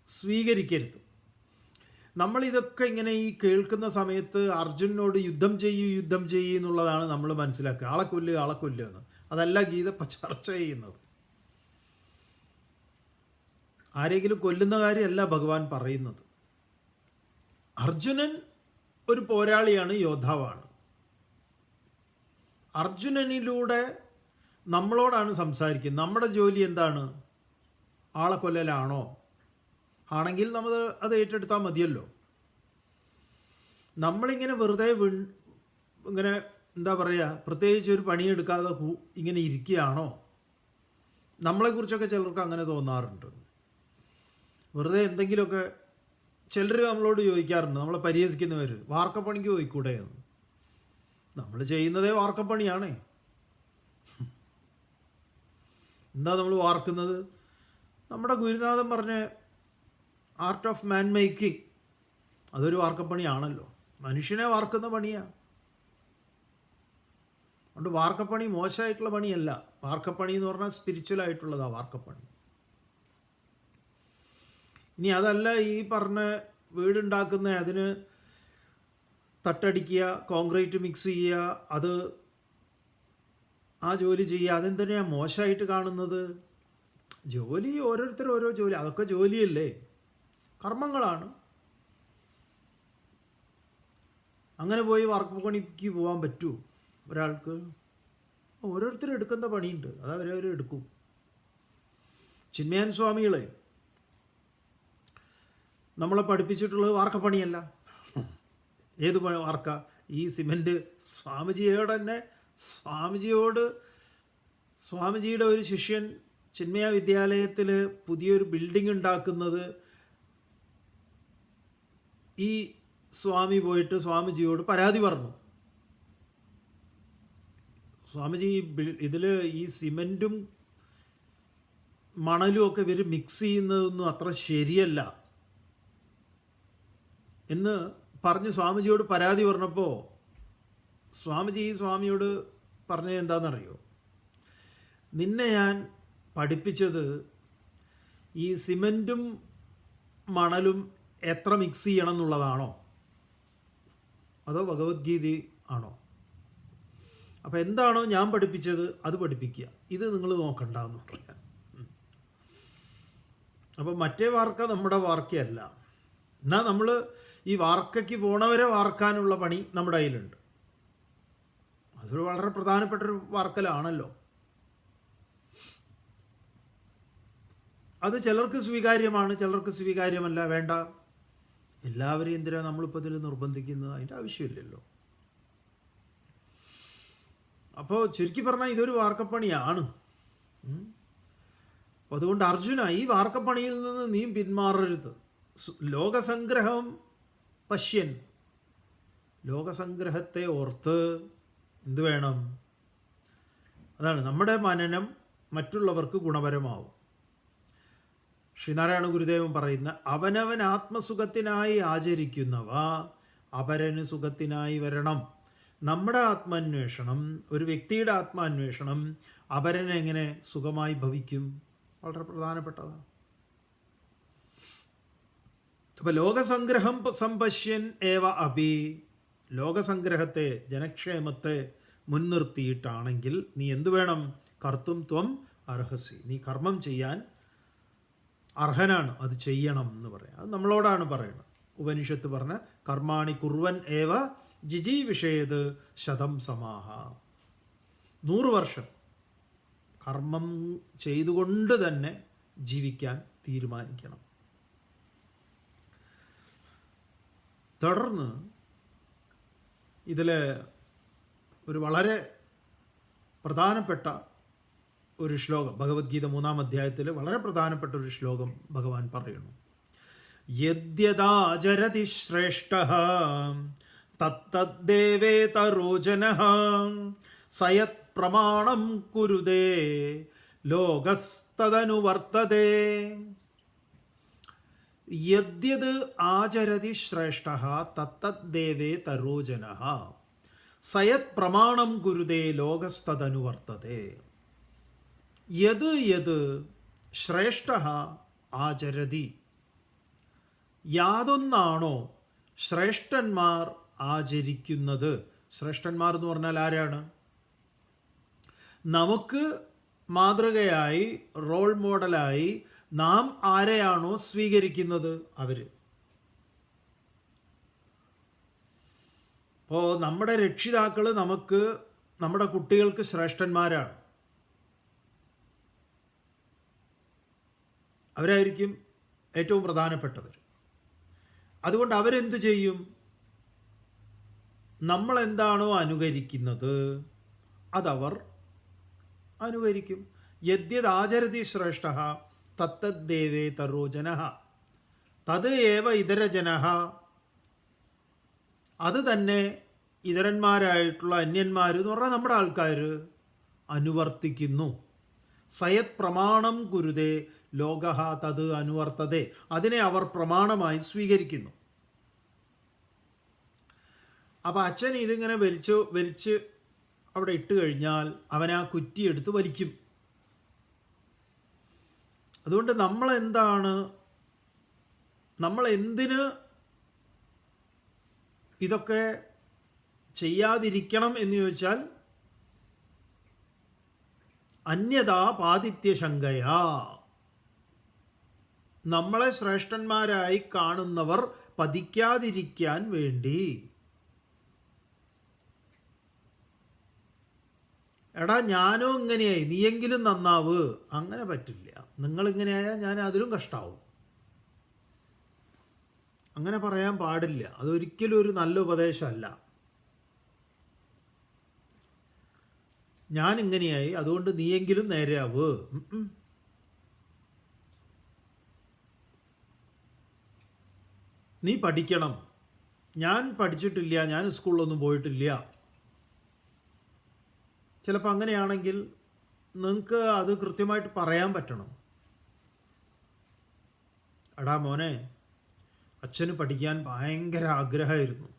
[SPEAKER 1] സ്വീകരിക്കരുത്. നമ്മളിതൊക്കെ ഇങ്ങനെ ഈ കേൾക്കുന്ന സമയത്ത് അർജുനോട് യുദ്ധം ചെയ്യൂ എന്നുള്ളതാണ് നമ്മൾ മനസ്സിലാക്കുക. ആളെ കൊല്ലുക എന്ന്. അതല്ല ഗീത ചർച്ച ചെയ്യുന്നത്. ആരെങ്കിലും കൊല്ലുന്ന കാര്യമല്ല ഭഗവാൻ പറയുന്നത്. അർജുനൻ ഒരു പോരാളിയാണ്, യോദ്ധാവാണ്. അർജുനനിലൂടെ നമ്മളോടാണ് സംസാരിക്കുന്നത്. നമ്മുടെ ജോലി എന്താണ്? ആളെ കൊല്ലലാണോ? ആണെങ്കിൽ നമ്മൾ അത് ഏറ്റെടുത്താൽ മതിയല്ലോ. നമ്മളിങ്ങനെ വെറുതെ ഇങ്ങനെ എന്താ പറയുക, പ്രത്യേകിച്ച് ഒരു പണിയെടുക്കാതെ ഇങ്ങനെ ഇരിക്കുകയാണോ? നമ്മളെക്കുറിച്ചൊക്കെ ചിലർക്ക് അങ്ങനെ തോന്നാറുണ്ട്. വെറുതെ എന്തെങ്കിലുമൊക്കെ ചിലർ നമ്മളോട് ചോദിക്കാറുണ്ട്, നമ്മളെ പരിഹസിക്കുന്നവർ, വാർക്കപ്പണിക്ക് പോയിക്കൂടെ എന്ന്. നമ്മൾ ചെയ്യുന്നതേ വാർക്കപ്പണിയാണേ. എന്താ നമ്മൾ വാർക്കുന്നത്? നമ്മുടെ ഗുരുനാഥൻ പറഞ്ഞ ആർട്ട് ഓഫ് മാൻ മേക്കിംഗ്, അതൊരു വാർക്കപ്പണിയാണല്ലോ. മനുഷ്യനെ വാർക്കുന്ന പണിയാണ്. അതുകൊണ്ട് വാർക്കപ്പണി മോശമായിട്ടുള്ള പണിയല്ല. വാർക്കപ്പണി എന്ന് പറഞ്ഞാൽ സ്പിരിച്വലായിട്ടുള്ളതാണ് വാർക്കപ്പണി. ഇനി അതല്ല, ഈ പറഞ്ഞ വീടുണ്ടാക്കുന്ന അതിന് തട്ടടിക്കുക, കോൺക്രീറ്റ് മിക്സ് ചെയ്യുക, അത് ആ ജോലി ചെയ്യുക, അതെന്തിനാണ് മോശമായിട്ട് കാണുന്നത്? ജോലി ഓരോരുത്തർ ഓരോ ജോലി, അതൊക്കെ ജോലിയല്ലേ, കർമ്മങ്ങളാണ്. അങ്ങനെ പോയി വർക്ക് പണിക്ക് പോകാൻ പറ്റൂ ഒരാൾക്ക്? ഓരോരുത്തരും എടുക്കുന്ന പണിയുണ്ട്, അത് അവരവർ എടുക്കും. ചിന്മയാൻ സ്വാമികളെ നമ്മളെ പഠിപ്പിച്ചിട്ടുള്ളത് വാർക്കപ്പണിയല്ല. ഏത് വാർക്ക? ഈ സിമെൻറ്റ് സ്വാമിജിയുടെ ഒരു ശിഷ്യൻ ചിന്മയ വിദ്യാലയത്തിൽ പുതിയൊരു ബിൽഡിംഗ് ഉണ്ടാക്കുന്നത് ഈ സ്വാമി പോയിട്ട് സ്വാമിജിയോട് പരാതി പറഞ്ഞു. സ്വാമിജി ഇതിൽ ഈ സിമെൻറ്റും മണലും ഒക്കെ ഇവർ മിക്സ് ചെയ്യുന്നതൊന്നും അത്ര ശരിയല്ല എന്ന് പറഞ്ഞ് സ്വാമിജിയോട് പരാതി പറഞ്ഞപ്പോൾ സ്വാമിയോട് പറഞ്ഞത് എന്താണെന്നറിയോ? നിന്നെ ഞാൻ പഠിപ്പിച്ചത് ഈ സിമെൻറ്റും മണലും എത്ര മിക്സ് ചെയ്യണം എന്നുള്ളതാണോ, അതോ ഭഗവത്ഗീത ആണോ? അപ്പോൾ എന്താണോ ഞാൻ പഠിപ്പിച്ചത് അത് പഠിപ്പിക്കുക, ഇത് നിങ്ങൾ നോക്കണ്ടെന്ന് പറയാം. അപ്പോൾ മറ്റേ വാർക്ക നമ്മുടെ വാർക്കയല്ല. എന്നാൽ നമ്മൾ ഈ വാർക്കയ്ക്ക് പോണവരെ വാർക്കാനുള്ള പണി നമ്മുടെ കയ്യിലുണ്ട്. അതൊരു വളരെ പ്രധാനപ്പെട്ടൊരു വാർക്കലാണല്ലോ. അത് ചിലർക്ക് സ്വീകാര്യമാണ്, ചിലർക്ക് സ്വീകാര്യമല്ല. വേണ്ട, എല്ലാവരെയും എന്തിനാണ് നമ്മളിപ്പോൾ ഇതിൽ നിർബന്ധിക്കുന്നത്? അതിൻ്റെ ആവശ്യമില്ലല്ലോ. അപ്പോൾ ചുരുക്കി പറഞ്ഞാൽ ഇതൊരു വാർക്കപ്പണിയാണ്. അപ്പോൾ അതുകൊണ്ട് അർജുന, ഈ വാർക്കപ്പണിയിൽ നിന്ന് നീ പിന്മാറരുത്. ലോകസംഗ്രഹം പശ്യൻ, ലോകസംഗ്രഹത്തെ ഓർത്ത് എന്ത് വേണം? അതാണ് നമ്മുടെ മനനം മറ്റുള്ളവർക്ക് ഗുണപരമാവും. ശ്രീനാരായണ ഗുരുദേവൻ പറയുന്ന, അവനവൻ ആത്മസുഖത്തിനായി ആചരിക്കുന്നവ അപരന് സുഖത്തിനായി വരണം. നമ്മുടെ ആത്മാന്വേഷണം, ഒരു വ്യക്തിയുടെ ആത്മാന്വേഷണം അപരനെ എങ്ങനെ സുഖമായി ഭവിക്കും? വളരെ പ്രധാനപ്പെട്ടതാണ്. അപ്പോൾ ലോകസംഗ്രഹം സമ്പശ്യൻ ഏവ അപി, ലോകസംഗ്രഹത്തെ, ജനക്ഷേമത്തെ മുൻനിർത്തിയിട്ടാണെങ്കിൽ നീ എന്തു വേണം? കർത്തും ത്വം അർഹസി, നീ കർമ്മം ചെയ്യാൻ അർഹനാണ്, അത് ചെയ്യണം എന്ന് പറയാം. അത് നമ്മളോടാണ് പറയുന്നത്. ഉപനിഷത്ത് പറഞ്ഞ കർമാണി കുർവൻ ഏവ ജിജീവിഷേത് ശതം സമാഹ, 100 വർഷം കർമ്മം ചെയ്തുകൊണ്ട് തന്നെ ജീവിക്കാൻ തീരുമാനിക്കണം. തുടർന്ന് ഇതിൽ ഒരു വളരെ പ്രധാനപ്പെട്ട ഒരു ശ്ലോകം, ഭഗവത്ഗീത 3-ാം അധ്യായത്തിൽ വളരെ പ്രധാനപ്പെട്ട ഒരു ശ്ലോകം ഭഗവാൻ പറയുന്നു. യദ്യദാചരതി ശ്രേഷ്ഠഃ തത്തദ്ദേവേതരോ ജനഃ സയത് പ്രമാണം കുരുതേ ലോകസ്തദനുവർത്തതേ. യദ്യത് ആചരതി ശ്രേഷ്ഠഃ തത്തദ്ദേവേതരോ ജനഃ സയത് പ്രമാണം കുരുതേ ലോകസ്തദനുവർത്തതേ. യത് യത് ശ്രേഷ്ഠഃ ആചരതി, യാതൊന്നാണോ ശ്രേഷ്ഠന്മാർ ആചരിക്കുന്നത്. ശ്രേഷ്ഠന്മാർ എന്ന് പറഞ്ഞാൽ ആരാണ്? നമുക്ക് മാതൃകയായി, റോൾ മോഡലായി നാം ആരെയാണോ സ്വീകരിക്കുന്നത് അവർ. അപ്പോൾ നമ്മുടെ രക്ഷിതാക്കൾ നമുക്ക്, നമ്മുടെ കുട്ടികൾക്ക് ശ്രേഷ്ഠന്മാരാണ്. അവരായിരിക്കും ഏറ്റവും പ്രധാനപ്പെട്ടവർ. അതുകൊണ്ട് അവരെന്ത് ചെയ്യും? നമ്മളെന്താണോ അനുകരിക്കുന്നത് അതവർ അനുകരിക്കും. യദ്യത് ആചരതി ശ്രേഷ്ഠഃ തത്തദ്ദേവേതരോ ജനഃ തത് ഏവ ഇതരജനഃ, അത് തന്നെ ഇതരന്മാരായിട്ടുള്ള അന്യന്മാർ എന്ന് പറഞ്ഞാൽ നമ്മുടെ ആൾക്കാർ അനുവർത്തിക്കുന്നു. സയത് പ്രമാണം കുരുതേ ലോകഃ തത് അനുവർത്തതേ, അതിനെ അവർ പ്രമാണമായി സ്വീകരിക്കുന്നു. അപ്പോൾ അച്ഛൻ ഇതിങ്ങനെ വലിച്ച് അവിടെ ഇട്ട് കഴിഞ്ഞാൽ അവൻ ആ കുറ്റിയെടുത്ത് വലിക്കും. അതുകൊണ്ട് നമ്മളെന്താണ് നമ്മൾ എന്തിന് ഇതൊക്കെ ചെയ്യാതിരിക്കണം എന്ന് ചോദിച്ചാൽ അന്യഥാ പാതിത്യശങ്കയാ, നമ്മളെ ശ്രേഷ്ഠന്മാരായി കാണുന്നവർ പതിക്കാതിരിക്കാൻ വേണ്ടി. എടാ ഞാനോ ഇങ്ങനെയായി, നീയെങ്കിലും നന്നാവ്, അങ്ങനെ പറ്റില്ല. നിങ്ങളിങ്ങനെയായാൽ ഞാൻ അതിലും കഷ്ടാവും. അങ്ങനെ പറയാൻ പാടില്ല. അതൊരിക്കലും ഒരു നല്ല ഉപദേശമല്ല. ഞാൻ ഇങ്ങനെയായി, അതുകൊണ്ട് നീയെങ്കിലും നേരെയാവ്. നീ പഠിക്കണം. ഞാൻ പഠിച്ചിട്ടില്ല, ഞാൻ സ്കൂളിലൊന്നും പോയിട്ടില്ല. ചിലപ്പോൾ അങ്ങനെയാണെങ്കിൽ നിങ്ങൾക്ക് അത് കൃത്യമായിട്ട് പറയാൻ പറ്റണം. എടാ മോനെ, അച്ഛന് പഠിക്കാൻ ഭയങ്കര ആഗ്രഹമായിരുന്നു,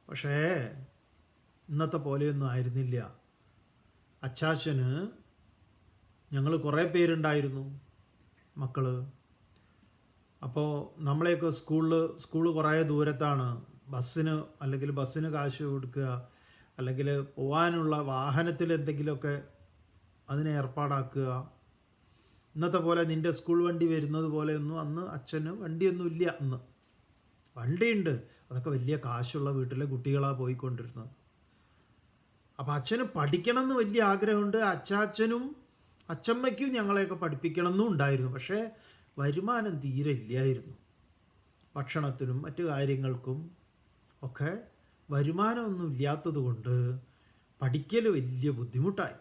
[SPEAKER 1] പക്ഷേ ഇന്നത്തെ പോലെയൊന്നും ആയിരുന്നില്ല. അച്ചാച്ചന് ഞങ്ങൾ കുറേ പേരുണ്ടായിരുന്നു മക്കൾ. അപ്പോൾ നമ്മളെയൊക്കെ സ്കൂള് കുറേ ദൂരത്താണ്. ബസ്സിന് കാശ് കൊടുക്കുക, അല്ലെങ്കിൽ പോകാനുള്ള വാഹനത്തിൽ എന്തെങ്കിലുമൊക്കെ അതിനെ ഏർപ്പാടാക്കുക. ഇന്നത്തെ പോലെ നിൻ്റെ സ്കൂൾ വണ്ടി വരുന്നത് പോലെയൊന്നും അന്ന് അച്ഛന് വണ്ടിയൊന്നും ഇല്ല. അന്ന് വണ്ടിയുണ്ട്, അതൊക്കെ വലിയ കാശുള്ള വീട്ടിലെ കുട്ടികളാണ് പോയിക്കൊണ്ടിരുന്നത്. അപ്പോൾ അച്ഛന് പഠിക്കണം എന്ന് വലിയ ആഗ്രഹമുണ്ട്. അച്ചാച്ചനും അച്ചമ്മയ്ക്കും ഞങ്ങളെയൊക്കെ പഠിപ്പിക്കണം എന്നും ഉണ്ടായിരുന്നു. പക്ഷേ വരുമാനം തീരെ ഇല്ലായിരുന്നു. ഭക്ഷണത്തിനും മറ്റു കാര്യങ്ങൾക്കും ഒക്കെ വരുമാനമൊന്നും ഇല്ലാത്തത് കൊണ്ട് പഠിക്കൽ വലിയ ബുദ്ധിമുട്ടായി.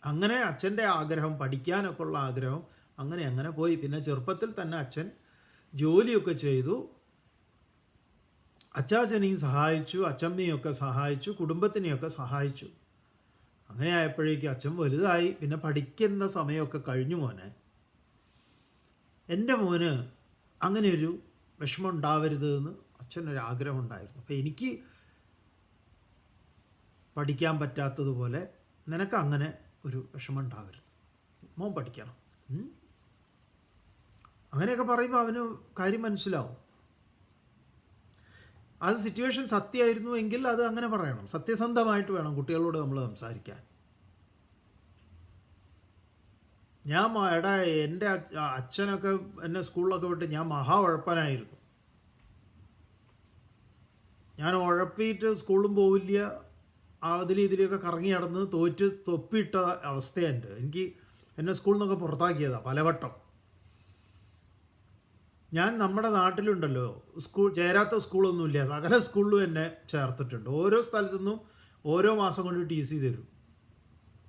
[SPEAKER 1] അങ്ങനെ അച്ഛൻ്റെ ആഗ്രഹം, പഠിക്കാനൊക്കെ ഉള്ള ആഗ്രഹം അങ്ങനെ പോയി. പിന്നെ ചെറുപ്പത്തിൽ തന്നെ അച്ഛൻ ജോലിയൊക്കെ ചെയ്തു. അച്ചാച്ചനെയും സഹായിച്ചു, അച്ചമ്മയൊക്കെ സഹായിച്ചു, കുടുംബത്തിനെയൊക്കെ സഹായിച്ചു. അങ്ങനെ ആയപ്പോഴേക്കും അച്ഛൻ വലുതായി. പിന്നെ പഠിക്കുന്ന സമയമൊക്കെ കഴിഞ്ഞു. മോനെ, എൻ്റെ മോന് അങ്ങനെയൊരു വിഷമം ഉണ്ടാവരുത് എന്ന് അച്ഛനൊരാഗ്രഹം ഉണ്ടായിരുന്നു. അപ്പോൾ എനിക്ക് പഠിക്കാൻ പറ്റാത്തതുപോലെ നിനക്ക് അങ്ങനെ ഒരു വിഷമം ഉണ്ടാവരുത്, മോൻ പഠിക്കണം. അങ്ങനെയൊക്കെ പറയുമ്പോൾ അവന് കാര്യം മനസ്സിലാവും. അത് സിറ്റുവേഷൻ സത്യമായിരുന്നു എങ്കിൽ അത് അങ്ങനെ പറയണം. സത്യസന്ധമായിട്ട് വേണം കുട്ടികളോട് നമ്മൾ സംസാരിക്കാൻ. എൻ്റെ അച്ഛനൊക്കെ എന്നെ സ്കൂളിലൊക്കെ വിട്ട് ഞാൻ മഹാ ഉഴപ്പനായിരുന്നു. ഞാൻ ഉഴപ്പിയിട്ട് സ്കൂളിലും പോവില്ല, ഇതിലൊക്കെ കറങ്ങി നടന്ന് തോറ്റ് തൊപ്പിയിട്ട അവസ്ഥയുണ്ട്. എന്നെ സ്കൂളിൽ നിന്നൊക്കെ പുറത്താക്കിയതാണ് പലവട്ടം. ഞാൻ നമ്മുടെ നാട്ടിലുണ്ടല്ലോ, ചേരാത്ത സ്കൂളൊന്നുമില്ല, സകല സ്കൂളിലും എന്നെ ചേർത്തിട്ടുണ്ട്. ഓരോ സ്ഥലത്തു നിന്നും ഓരോ മാസം കൊണ്ട് TC തരും.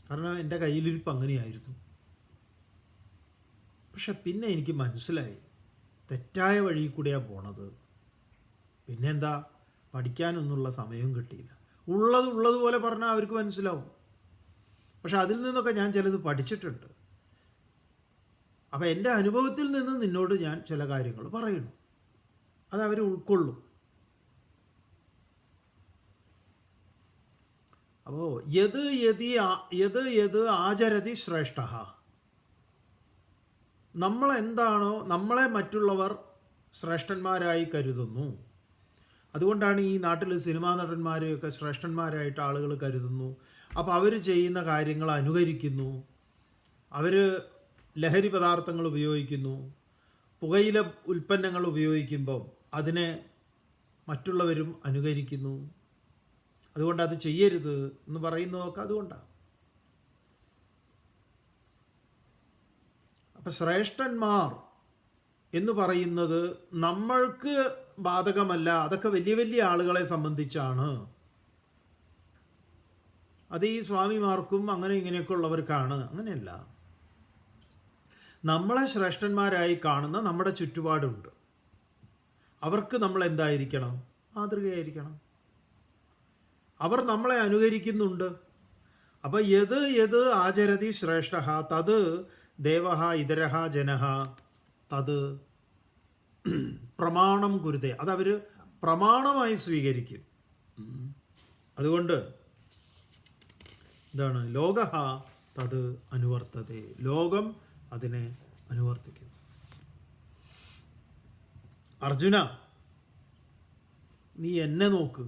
[SPEAKER 1] കാരണം എൻ്റെ കയ്യിലിരിപ്പ് അങ്ങനെയായിരുന്നു. പക്ഷെ പിന്നെ എനിക്ക് മനസ്സിലായി തെറ്റായ വഴി കൂടെയാണ് പോണത്. പിന്നെന്താ, പഠിക്കാനൊന്നുള്ള സമയവും കിട്ടിയില്ല. ഉള്ളതുപോലെ പറഞ്ഞാൽ അവർക്ക് മനസ്സിലാവും. പക്ഷെ അതിൽ നിന്നൊക്കെ ഞാൻ ചിലത് പഠിച്ചിട്ടുണ്ട്. അപ്പം എൻ്റെ അനുഭവത്തിൽ നിന്ന് നിന്നോട് ഞാൻ ചില കാര്യങ്ങൾ പറയുന്നു, അത് അവർ ഉൾക്കൊള്ളും. അപ്പോൾ യത് ആചരതി ശ്രേഷ്ഠ. നമ്മളെന്താണോ, നമ്മളെ മറ്റുള്ളവർ ശ്രേഷ്ഠന്മാരായി കരുതുന്നു. അതുകൊണ്ടാണ് ഈ നാട്ടിൽ സിനിമാ നടന്മാരെയൊക്കെ ശ്രേഷ്ഠന്മാരായിട്ട് ആളുകൾ കരുതുന്നു. അപ്പോൾ അവർ ചെയ്യുന്ന കാര്യങ്ങൾ അനുകരിക്കുന്നു. അവർ ലഹരി പദാർത്ഥങ്ങൾ ഉപയോഗിക്കുന്നു, പുകയില ഉൽപ്പന്നങ്ങൾ ഉപയോഗിക്കുമ്പോൾ അതിനെ മറ്റുള്ളവരും അനുകരിക്കുന്നു. അതുകൊണ്ട് അത് ചെയ്യരുത് എന്ന് പറയുന്നതൊക്കെ അതുകൊണ്ടാണ്. അപ്പം ശ്രേഷ്ഠന്മാർ എന്ന് പറയുന്നത് നമ്മൾക്ക് ബാധകമല്ല. അതൊക്കെ വലിയ വലിയ ആളുകളെ സംബന്ധിച്ചാണ്. അത് ഈ സ്വാമിമാർക്കും അങ്ങനെ ഇങ്ങനെയൊക്കെ ഉള്ളവർക്കാണ്. അങ്ങനെയല്ല. നമ്മളെ ശ്രേഷ്ഠന്മാരായി കാണുന്ന നമ്മുടെ ചുറ്റുപാടുണ്ട്. അവർക്ക് നമ്മൾ എന്തായിരിക്കണം? മാതൃകയായിരിക്കണം. അവർ നമ്മളെ അനുകരിക്കുന്നുണ്ട്. അപ്പോൾ യത് ആചരതി ശ്രേഷ്ഠ തത് ദേവഃ ഇതരഃ ജനഃ തത് പ്രമാണം കുരുതേ. അതവർ പ്രമാണമായി സ്വീകരിക്കും. അതുകൊണ്ട് എന്താണ്? ലോകഃ തത് അനുവർത്തതേ. ലോകം അതിനെ അനുവർത്തിക്കുന്നു. അർജുന, നീ എന്നെ നോക്ക്.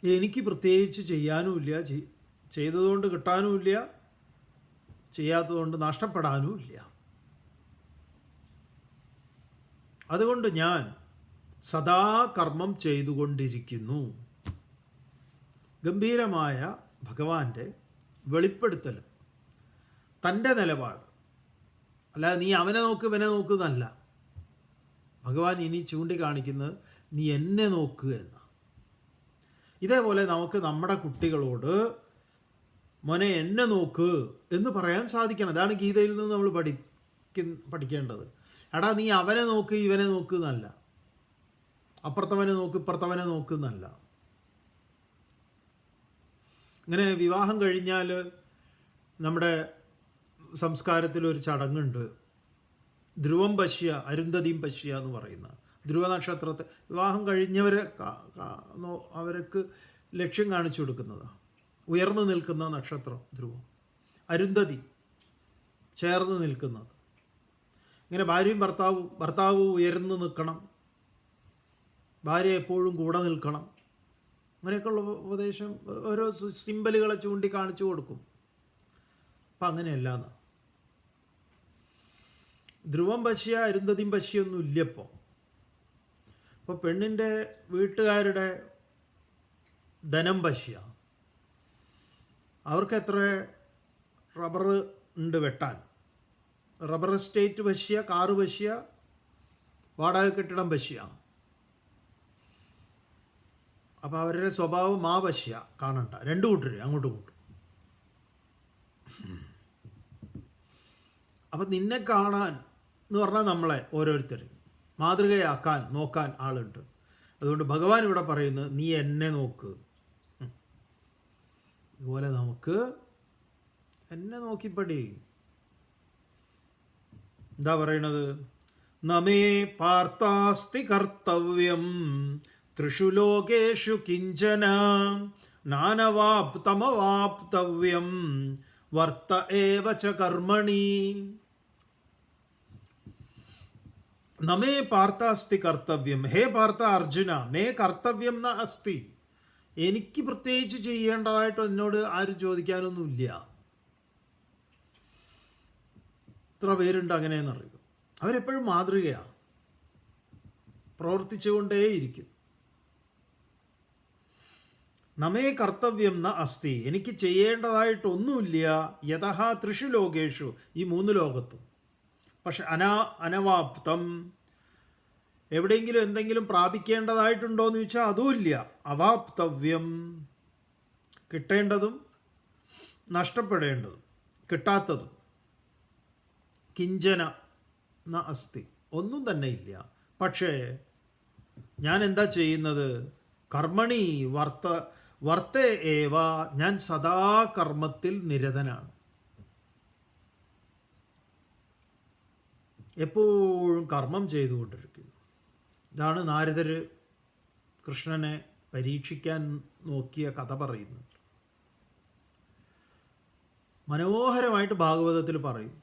[SPEAKER 1] എനിക്ക് പ്രത്യേകിച്ച് ചെയ്യാനുമില്ല, ചെയ്തതുകൊണ്ട് കിട്ടാനുമില്ല, ചെയ്യാത്തതുകൊണ്ട് നഷ്ടപ്പെടാനുമില്ല. അതുകൊണ്ട് ഞാൻ സദാ കർമ്മം ചെയ്തുകൊണ്ടിരിക്കുന്നു. ഗംഭീരമായ ഭഗവാന്റെ വെളിപ്പെടുത്തൽ, തൻ്റെ നിലപാട്. അല്ലാതെ നീ അവനെ നോക്ക് ഇവനെ നോക്കുന്നല്ല. ഭഗവാൻ ഇനി ചൂണ്ടിക്കാണിക്കുന്നത് നീ എന്നെ നോക്കുക എന്ന. ഇതേപോലെ നമുക്ക് നമ്മുടെ കുട്ടികളോട് മോനെ എന്നെ നോക്ക് എന്ന് പറയാൻ സാധിക്കണം. അതാണ് ഗീതയിൽ നിന്ന് നമ്മൾ പഠിക്കേണ്ടത്. എടാ നീ അവനെ നോക്ക് ഇവനെ നോക്കുന്നല്ല, അപ്പുറത്തവനെ നോക്ക് ഇപ്പുറത്തവനെ നോക്കുന്നല്ല. ഇങ്ങനെ വിവാഹം കഴിഞ്ഞാൽ നമ്മുടെ സംസ്കാരത്തിൽ ഒരു ചടങ്ങുണ്ട്, ധ്രുവം പശ്യ അരുന്ധതിയും പശ്യ എന്ന് പറയുന്ന. ധ്രുവ നക്ഷത്രത്തെ വിവാഹം കഴിഞ്ഞവരെ അവർക്ക് ലക്ഷ്യം കാണിച്ചു കൊടുക്കുന്നതാണ്. ഉയർന്നു നിൽക്കുന്ന നക്ഷത്രം ധ്രുവം, അരുന്ധതി ചേർന്ന് നിൽക്കുന്നത്. ഇങ്ങനെ ഭാര്യയും ഭർത്താവ് ഉയർന്നു നിൽക്കണം, ഭാര്യ എപ്പോഴും കൂടെ നിൽക്കണം. അങ്ങനെയൊക്കെയുള്ള ഉപദേശം ഓരോ സിമ്പലുകളെ ചൂണ്ടിക്കാണിച്ചു കൊടുക്കും. അപ്പം അങ്ങനെയല്ല. ധ്രുവം പശ്യ അരുന്ധതിയും പശ്യൊന്നും ഇല്ലപ്പോൾ. അപ്പോൾ പെണ്ണിൻ്റെ വീട്ടുകാരുടെ ധനം പശ്യ. അവർക്ക് എത്ര റബ്ബർ ഉണ്ട് വെട്ടാൻ, റബ്ബർ എസ്റ്റേറ്റ് പശ്യ, കാറ് പശ്യ, വാടക കെട്ടിടം പശ്യ. അപ്പോൾ അവരുടെ സ്വഭാവം പശ്യ കാണണ്ട. രണ്ടു കൂട്ടർ അങ്ങോട്ടും ഇങ്ങോട്ടും. അപ്പം നിന്നെ കാണാൻ എന്ന് പറഞ്ഞാൽ നമ്മളെ ഓരോരുത്തരും മാതൃകയാക്കാൻ നോക്കാൻ ആളുണ്ട്. അതുകൊണ്ട് ഭഗവാൻ ഇവിടെ പറയുന്നത് നീ എന്നെ നോക്ക്. ഇതുപോലെ നമുക്ക് എന്നെ നോക്കിപ്പടി. എന്താ പറയണത്? നമേ പാർത്ഥാസ്തി കർത്തവ്യം ത്രിഷു ലോകേഷു കിഞ്ചന നാനവാപ്തമവാപ്തവ്യം വർത്ത ഏവ ച കർമ്മണി. നമേ പാർത്ഥാസ്തി കർത്തവ്യം. ഹേ പാർത്ഥ അർജുന, മേ കർത്തവ്യം ന അസ്തി. എനിക്ക് പ്രത്യേകിച്ച് ചെയ്യേണ്ടതായിട്ട് എന്നോട് ആരും ചോദിക്കാനൊന്നുമില്ല. എത്ര പേരുണ്ട് അങ്ങനെയെന്നറിയുക. അവരെപ്പോഴും മാതൃകയാണ്, പ്രവർത്തിച്ചുകൊണ്ടേയിരിക്കും. നമേ കർത്തവ്യം ന അസ്തി. എനിക്ക് ചെയ്യേണ്ടതായിട്ടൊന്നുമില്ല. യതഹ ത്രിഷു ലോകേഷു, ഈ 3 ലോകത്തും. പക്ഷെ അനവാപ്തം, എവിടെയെങ്കിലും എന്തെങ്കിലും പ്രാപിക്കേണ്ടതായിട്ടുണ്ടോ എന്ന് ചോദിച്ചാൽ അതുമില്ല. അവാപ്തവ്യം, കിട്ടേണ്ടതും നഷ്ടപ്പെടേണ്ടതും കിട്ടാത്തതും. കിഞ്ചന ന അസ്തി, ഒന്നും തന്നെ ഇല്ല. പക്ഷേ ഞാൻ എന്താ ചെയ്യുന്നത്? കർമ്മണി വർത്തേ ഏവ, ഞാൻ സദാ കർമ്മത്തിൽ നിരതനാണ്. എപ്പോഴും കർമ്മം ചെയ്തുകൊണ്ടിരിക്കുന്നു. ഇതാണ് നാരദർ കൃഷ്ണനെ പരീക്ഷിക്കാൻ നോക്കിയ കഥ പറയുന്നത്. മനോഹരമായിട്ട് ഭാഗവതത്തിൽ പറയും.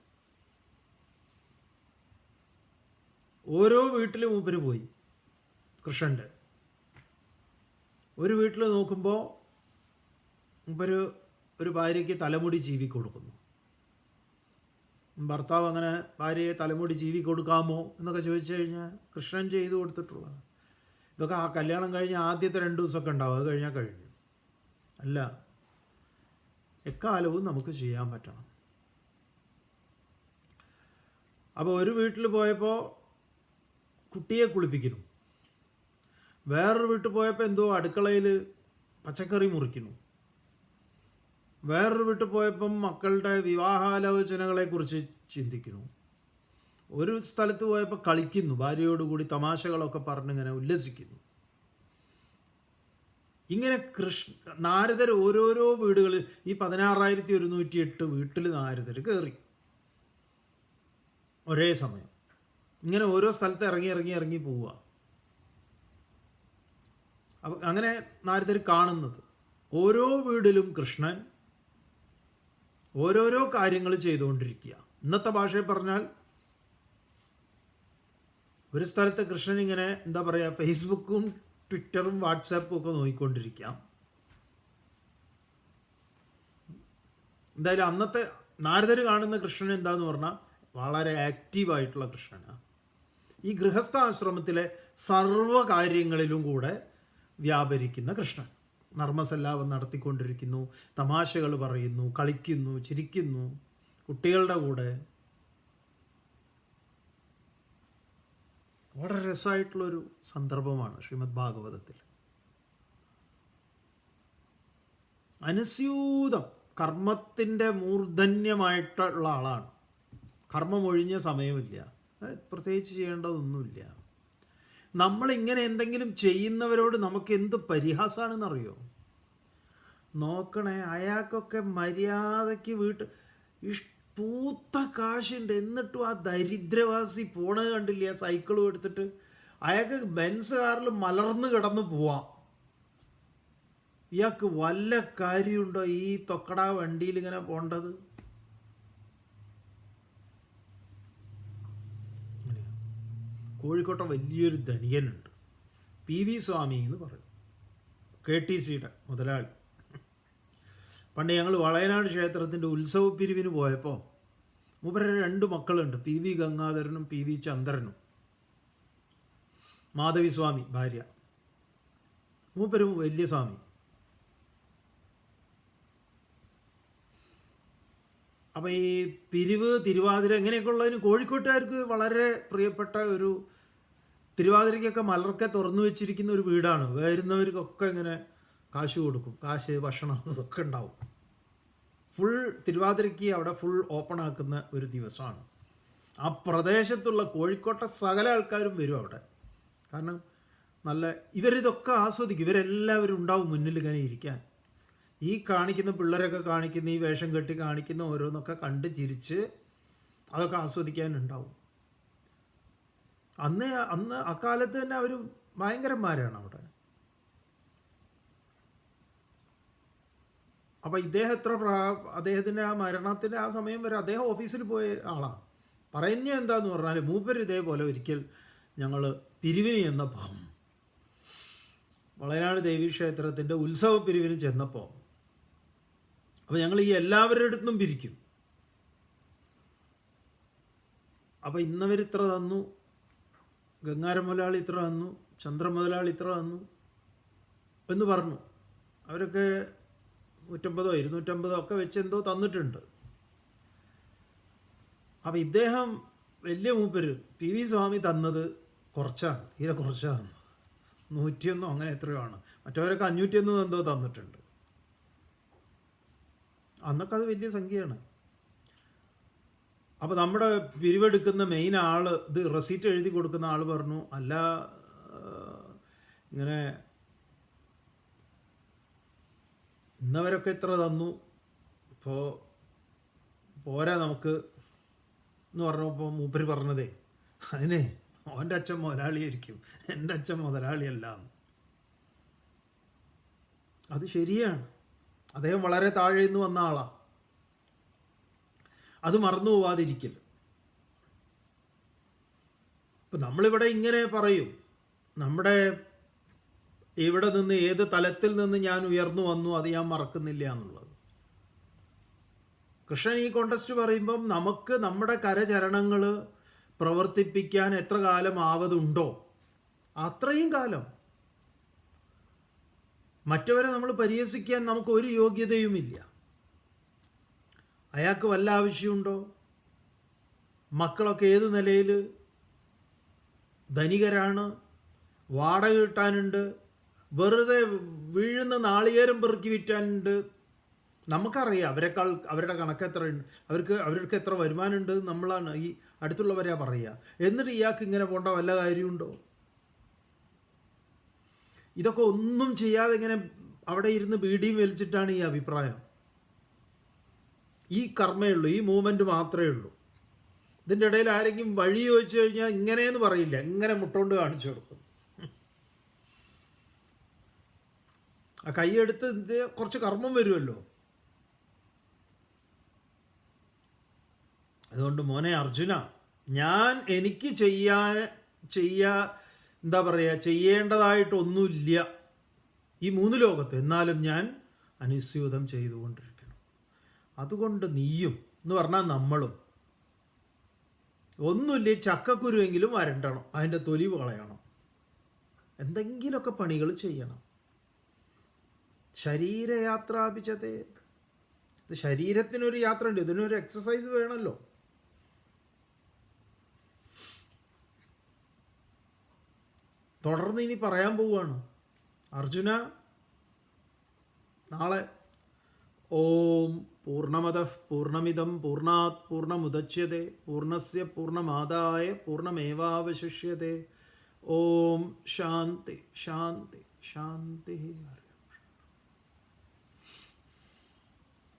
[SPEAKER 1] ഓരോ വീട്ടിലും മൂപ്പര് പോയി. കൃഷ്ണൻ്റെ ഒരു വീട്ടിൽ നോക്കുമ്പോൾ മൂപ്പര് ഒരു ഭാര്യയ്ക്ക് തലമുടി ചീവി കൊടുക്കുന്നു. ഭർത്താവ് അങ്ങനെ ഭാര്യയെ തലമുടി ചീവി കൊടുക്കാമോ എന്നൊക്കെ ചോദിച്ചു കഴിഞ്ഞാൽ കൃഷ്ണൻ ചെയ്തു കൊടുത്തിട്ടുള്ളത്. ഇതൊക്കെ ആ കല്യാണം കഴിഞ്ഞ് ആദ്യത്തെ 2 ദിവസമൊക്കെ ഉണ്ടാവും, അത് കഴിഞ്ഞാൽ കഴിഞ്ഞു. അല്ല, എക്കാലവും നമുക്ക് ചെയ്യാൻ പറ്റണം. അപ്പോൾ ഒരു വീട്ടിൽ പോയപ്പോൾ കുട്ടിയെ കുളിപ്പിക്കുന്നു, വേറൊരു വീട്ടിൽ പോയപ്പോൾ എന്തോ അടുക്കളയിൽ പച്ചക്കറി മുറിക്കുന്നു, വേറൊരു വീട്ടിൽ പോയപ്പം മക്കളുടെ വിവാഹാലോചനകളെക്കുറിച്ച് ചിന്തിക്കുന്നു, ഒരു സ്ഥലത്ത് പോയപ്പോൾ കളിക്കുന്നു, ഭാര്യയോടുകൂടി തമാശകളൊക്കെ പറഞ്ഞിങ്ങനെ ഉല്ലസിക്കുന്നു. ഇങ്ങനെ നാരദർ ഓരോരോ വീടുകളിൽ, ഈ 16,108 വീട്ടിൽ നാരദർ കയറി ഒരേ സമയം. ഇങ്ങനെ ഓരോ സ്ഥലത്ത് ഇറങ്ങി പോവുക. അപ്പം അങ്ങനെ നാരദർ കാണുന്നത് ഓരോ വീടിലും കൃഷ്ണൻ ഓരോരോ കാര്യങ്ങൾ ചെയ്തുകൊണ്ടിരിക്കുക. ഇന്നത്തെ ഭാഷയിൽ പറഞ്ഞാൽ ഒരു സ്ഥലത്ത് കൃഷ്ണൻ ഇങ്ങനെ എന്താ പറയുക, ഫേസ്ബുക്കും ട്വിറ്ററും വാട്സാപ്പും ഒക്കെ നോക്കിക്കൊണ്ടിരിക്കാം. എന്തായാലും അന്നത്തെ നാരദർ കാണുന്ന കൃഷ്ണൻ എന്താന്ന് പറഞ്ഞാൽ വളരെ ആക്റ്റീവായിട്ടുള്ള കൃഷ്ണനാണ്. ഈ ഗൃഹസ്ഥാശ്രമത്തിലെ സർവ്വ കാര്യങ്ങളിലും കൂടെ വ്യാപരിക്കുന്ന കൃഷ്ണൻ നർമ്മസല്ലാപം നടത്തിക്കൊണ്ടിരിക്കുന്നു, തമാശകൾ പറയുന്നു, കളിക്കുന്നു, ചിരിക്കുന്നു കുട്ടികളുടെ കൂടെ. വളരെ രസമായിട്ടുള്ളൊരു സന്ദർഭമാണ് ശ്രീമദ് ഭാഗവതത്തിൽ. അനുസ്യൂതം കർമ്മത്തിൻ്റെ മൂർധന്യമായിട്ടുള്ള ആളാണ്. കർമ്മം ഒഴിഞ്ഞ സമയമില്ല, പ്രത്യേകിച്ച് ചെയ്യേണ്ടതൊന്നുമില്ല. നമ്മളിങ്ങനെ എന്തെങ്കിലും ചെയ്യുന്നവരോട് നമുക്ക് എന്ത് പരിഹാസമാണെന്നറിയോ? നോക്കണേ, അയാൾക്കൊക്കെ മര്യാദയ്ക്ക് പൂത്ത കാശുണ്ട്, എന്നിട്ടും ആ ദരിദ്രവാസി പോണത് കണ്ടില്ല സൈക്കിളും എടുത്തിട്ട്. അയാൾക്ക് ബെൻസ് കാറിൽ മലർന്ന് കിടന്ന് പോവാം. ഇയാൾക്ക് വല്ല കാര്യമുണ്ടോ ഈ തൊക്കട വണ്ടിയിൽ ഇങ്ങനെ പോണ്ടത്? കോഴിക്കോട്ടെ വലിയൊരു ധനികനുണ്ട്, PV സ്വാമി എന്ന് പറയും, KTCയുടെ മുതലാളി. പണ്ട് ഞങ്ങൾ വളയനാട് ക്ഷേത്രത്തിൻ്റെ ഉത്സവ പിരിവിന് പോയപ്പോൾ മൂപ്പരുടെ 2 മക്കളുണ്ട്, PV ഗംഗാധരനും PV ചന്ദ്രനും. മാധവി സ്വാമി ഭാര്യ, മൂപ്പരും വലിയ സ്വാമി. അപ്പോൾ ഈ പിരിവ്, തിരുവാതിര ഇങ്ങനെയൊക്കെ ഉള്ളതിന് കോഴിക്കോട്ടുകാർക്ക് വളരെ പ്രിയപ്പെട്ട ഒരു, തിരുവാതിരയ്ക്കൊക്കെ മലർക്കെ തുറന്നു വെച്ചിരിക്കുന്ന ഒരു വീടാണ്. വരുന്നവർക്കൊക്കെ ഇങ്ങനെ കാശ് കൊടുക്കും, കാശ്, ഭക്ഷണം, അതൊക്കെ ഉണ്ടാവും. ഫുൾ തിരുവാതിരയ്ക്ക് അവിടെ ഫുൾ ഓപ്പൺ ആക്കുന്ന ഒരു ദിവസമാണ്. ആ പ്രദേശത്തുള്ള കോഴിക്കോട്ടെ സകല ആൾക്കാരും വരും അവിടെ. കാരണം നല്ല ഇവരിതൊക്കെ ആസ്വദിക്കും. ഇവരെല്ലാവരും ഉണ്ടാവും മുന്നിൽ ഇങ്ങനെ ഇരിക്കാൻ. ഈ കാണിക്കുന്ന പിള്ളേരൊക്കെ കാണിക്കുന്ന ഈ വേഷം കെട്ടി കാണിക്കുന്ന ഓരോന്നൊക്കെ കണ്ട് ചിരിച്ച് അതൊക്കെ ആസ്വദിക്കാനുണ്ടാവും. അന്ന് അക്കാലത്ത് തന്നെ അവർ ഭയങ്കരന്മാരാണ് അവിടെ. അപ്പോൾ അദ്ദേഹത്തിൻ്റെ ആ മരണത്തിൻ്റെ ആ സമയം വരെ അദ്ദേഹം ഓഫീസിൽ പോയ ആളാണ്. പറയുന്നത് എന്താന്ന് പറഞ്ഞാൽ, മൂപ്പർ ഇതേപോലെ ഒരിക്കൽ ഞങ്ങൾ പിരിവിന് ചെന്നപ്പോൾ, വളയനാട് ദേവീക്ഷേത്രത്തിൻ്റെ ഉത്സവ പിരിവിന് ചെന്നപ്പോൾ, അപ്പോൾ ഞങ്ങൾ ഈ എല്ലാവരുടെ അടുത്തും പിരിക്കും. അപ്പോൾ ഇന്നവർ ഇത്ര തന്നു, ഗംഗാരം മുതലാളി ഇത്ര തന്നു, ചന്ദ്ര മുതലാളി ഇത്ര തന്നു എന്ന് പറഞ്ഞു. അവരൊക്കെ 150 250 ഒക്കെ വെച്ച് എന്തോ തന്നിട്ടുണ്ട്. അപ്പോൾ ഇദ്ദേഹം വലിയ മൂപ്പര് PV സ്വാമി തന്നത് കുറച്ചാണ്, തീരെ കുറച്ചാണ്. 101 അങ്ങനെ എത്രയോ ആണ്. മറ്റവരൊക്കെ 501 എന്തോ തന്നിട്ടുണ്ട്. അന്നൊക്കെ അത് വലിയ സംഖ്യയാണ്. അപ്പോൾ നമ്മുടെ പിരിവെടുക്കുന്ന മെയിൻ ആൾ, ഇത് റെസീറ്റ് എഴുതി കൊടുക്കുന്ന ആൾ പറഞ്ഞു, അല്ല ഇങ്ങനെ ഇന്നവരൊക്കെ ഇത്ര തന്നു, ഇപ്പോൾ പോരാ നമുക്ക് എന്ന് പറഞ്ഞപ്പോൾ മൂപ്പര് പറഞ്ഞതേ, അതിന് ഓൻ്റെ അച്ഛൻ മുതലാളിയായിരിക്കും, എൻ്റെ അച്ഛൻ മുതലാളിയല്ല. അത് ശരിയാണ്. അദ്ദേഹം വളരെ താഴെ നിന്ന് വന്ന ആളാണ്. അത് മറന്നു പോവാതിരിക്കൽ. ഇപ്പം നമ്മളിവിടെ ഇങ്ങനെ പറയും, നമ്മുടെ ഇവിടെ നിന്ന് ഏത് തലത്തിൽ നിന്ന് ഞാൻ ഉയർന്നു വന്നു അത് ഞാൻ മറക്കുന്നില്ല എന്നുള്ളത്. കൃഷ്ണൻ ഈ കോണ്ടസ്റ്റ് പറയുമ്പം നമുക്ക് നമ്മുടെ കരചരണങ്ങൾ പ്രവർത്തിപ്പിക്കാൻ എത്ര കാലം ആവതുണ്ടോ അത്രയും കാലം. മറ്റവരെ നമ്മൾ പരിഹസിക്കാൻ നമുക്ക് ഒരു യോഗ്യതയുമില്ല. അയാൾക്ക് വല്ല ആവശ്യമുണ്ടോ? മക്കളൊക്കെ ഏത് നിലയിൽ ധനികരാണ്, വാടക കിട്ടാനുണ്ട്, വെറുതെ വീഴുന്ന നാളികേരം പെറുക്കി വിറ്റാനുണ്ട്. നമുക്കറിയാം അവരുടെ കണക്ക് എത്രയുണ്ട്, അവർക്ക് എത്ര വരുമാനമുണ്ട് നമ്മളാണ് ഈ അടുത്തുള്ളവരാ പറയുക. എന്നിട്ട് ഇയാൾക്ക് ഇങ്ങനെ പോകേണ്ട വല്ല കാര്യമുണ്ടോ? ഇതൊക്കെ ഒന്നും ചെയ്യാതെ ഇങ്ങനെ അവിടെ ഇരുന്ന് ബീഡിയും വലിച്ചിട്ടാണ് ഈ അഭിപ്രായം. ഈ കർമ്മയേ ഉള്ളൂ, ഈ മൂവ്മെൻറ്റ് മാത്രമേ ഉള്ളൂ. ഇതിൻ്റെ ഇടയിൽ ആരെങ്കിലും വഴി ചോദിച്ചു കഴിഞ്ഞാൽ ഇങ്ങനെയെന്ന് പറയില്ല, ഇങ്ങനെ മുട്ടോണ്ട് കാണിച്ചു കൊടുക്കും. ആ കൈയെടുത്ത് ഇത് കുറച്ച് കർമ്മം വരുമല്ലോ. അതുകൊണ്ട് മോനെ അർജുന, എനിക്ക് ചെയ്യാൻ എന്താ പറയുക, ചെയ്യേണ്ടതായിട്ടൊന്നുമില്ല ഈ 3 ലോകത്ത്, എന്നാലും ഞാൻ അനുസ്യൂതം ചെയ്തുകൊണ്ടിരിക്കണം. അതുകൊണ്ട് നീയും എന്ന് പറഞ്ഞാൽ നമ്മളും ഒന്നുമില്ല, ചക്കക്കുരുവെങ്കിലും വരണ്ടണം, അതിൻ്റെ തൊലി കളയണം, എന്തെങ്കിലുമൊക്കെ പണികൾ ചെയ്യണം. ശരീരയാത്രാപിച്ചതേ, ഇത് ശരീരത്തിനൊരു യാത്ര ഉണ്ട്, ഇതിനൊരു എക്സസൈസ് വേണമല്ലോ. തുടർന്ന് ഇനി പറയാൻ പോവുകയാണ് അർജുന. നാളെ ഓം പൂർണ്ണമതഃ പൂർണ്ണമിദം പൂർണ്ണാത് പൂർണ്ണമുദച്യതേ പൂർണ്ണസ്യ പൂർണ്ണമാദായ പൂർണ്ണമേവാവശിഷ്യതേ. ഓം ശാന്തി ശാന്തി ശാന്തി.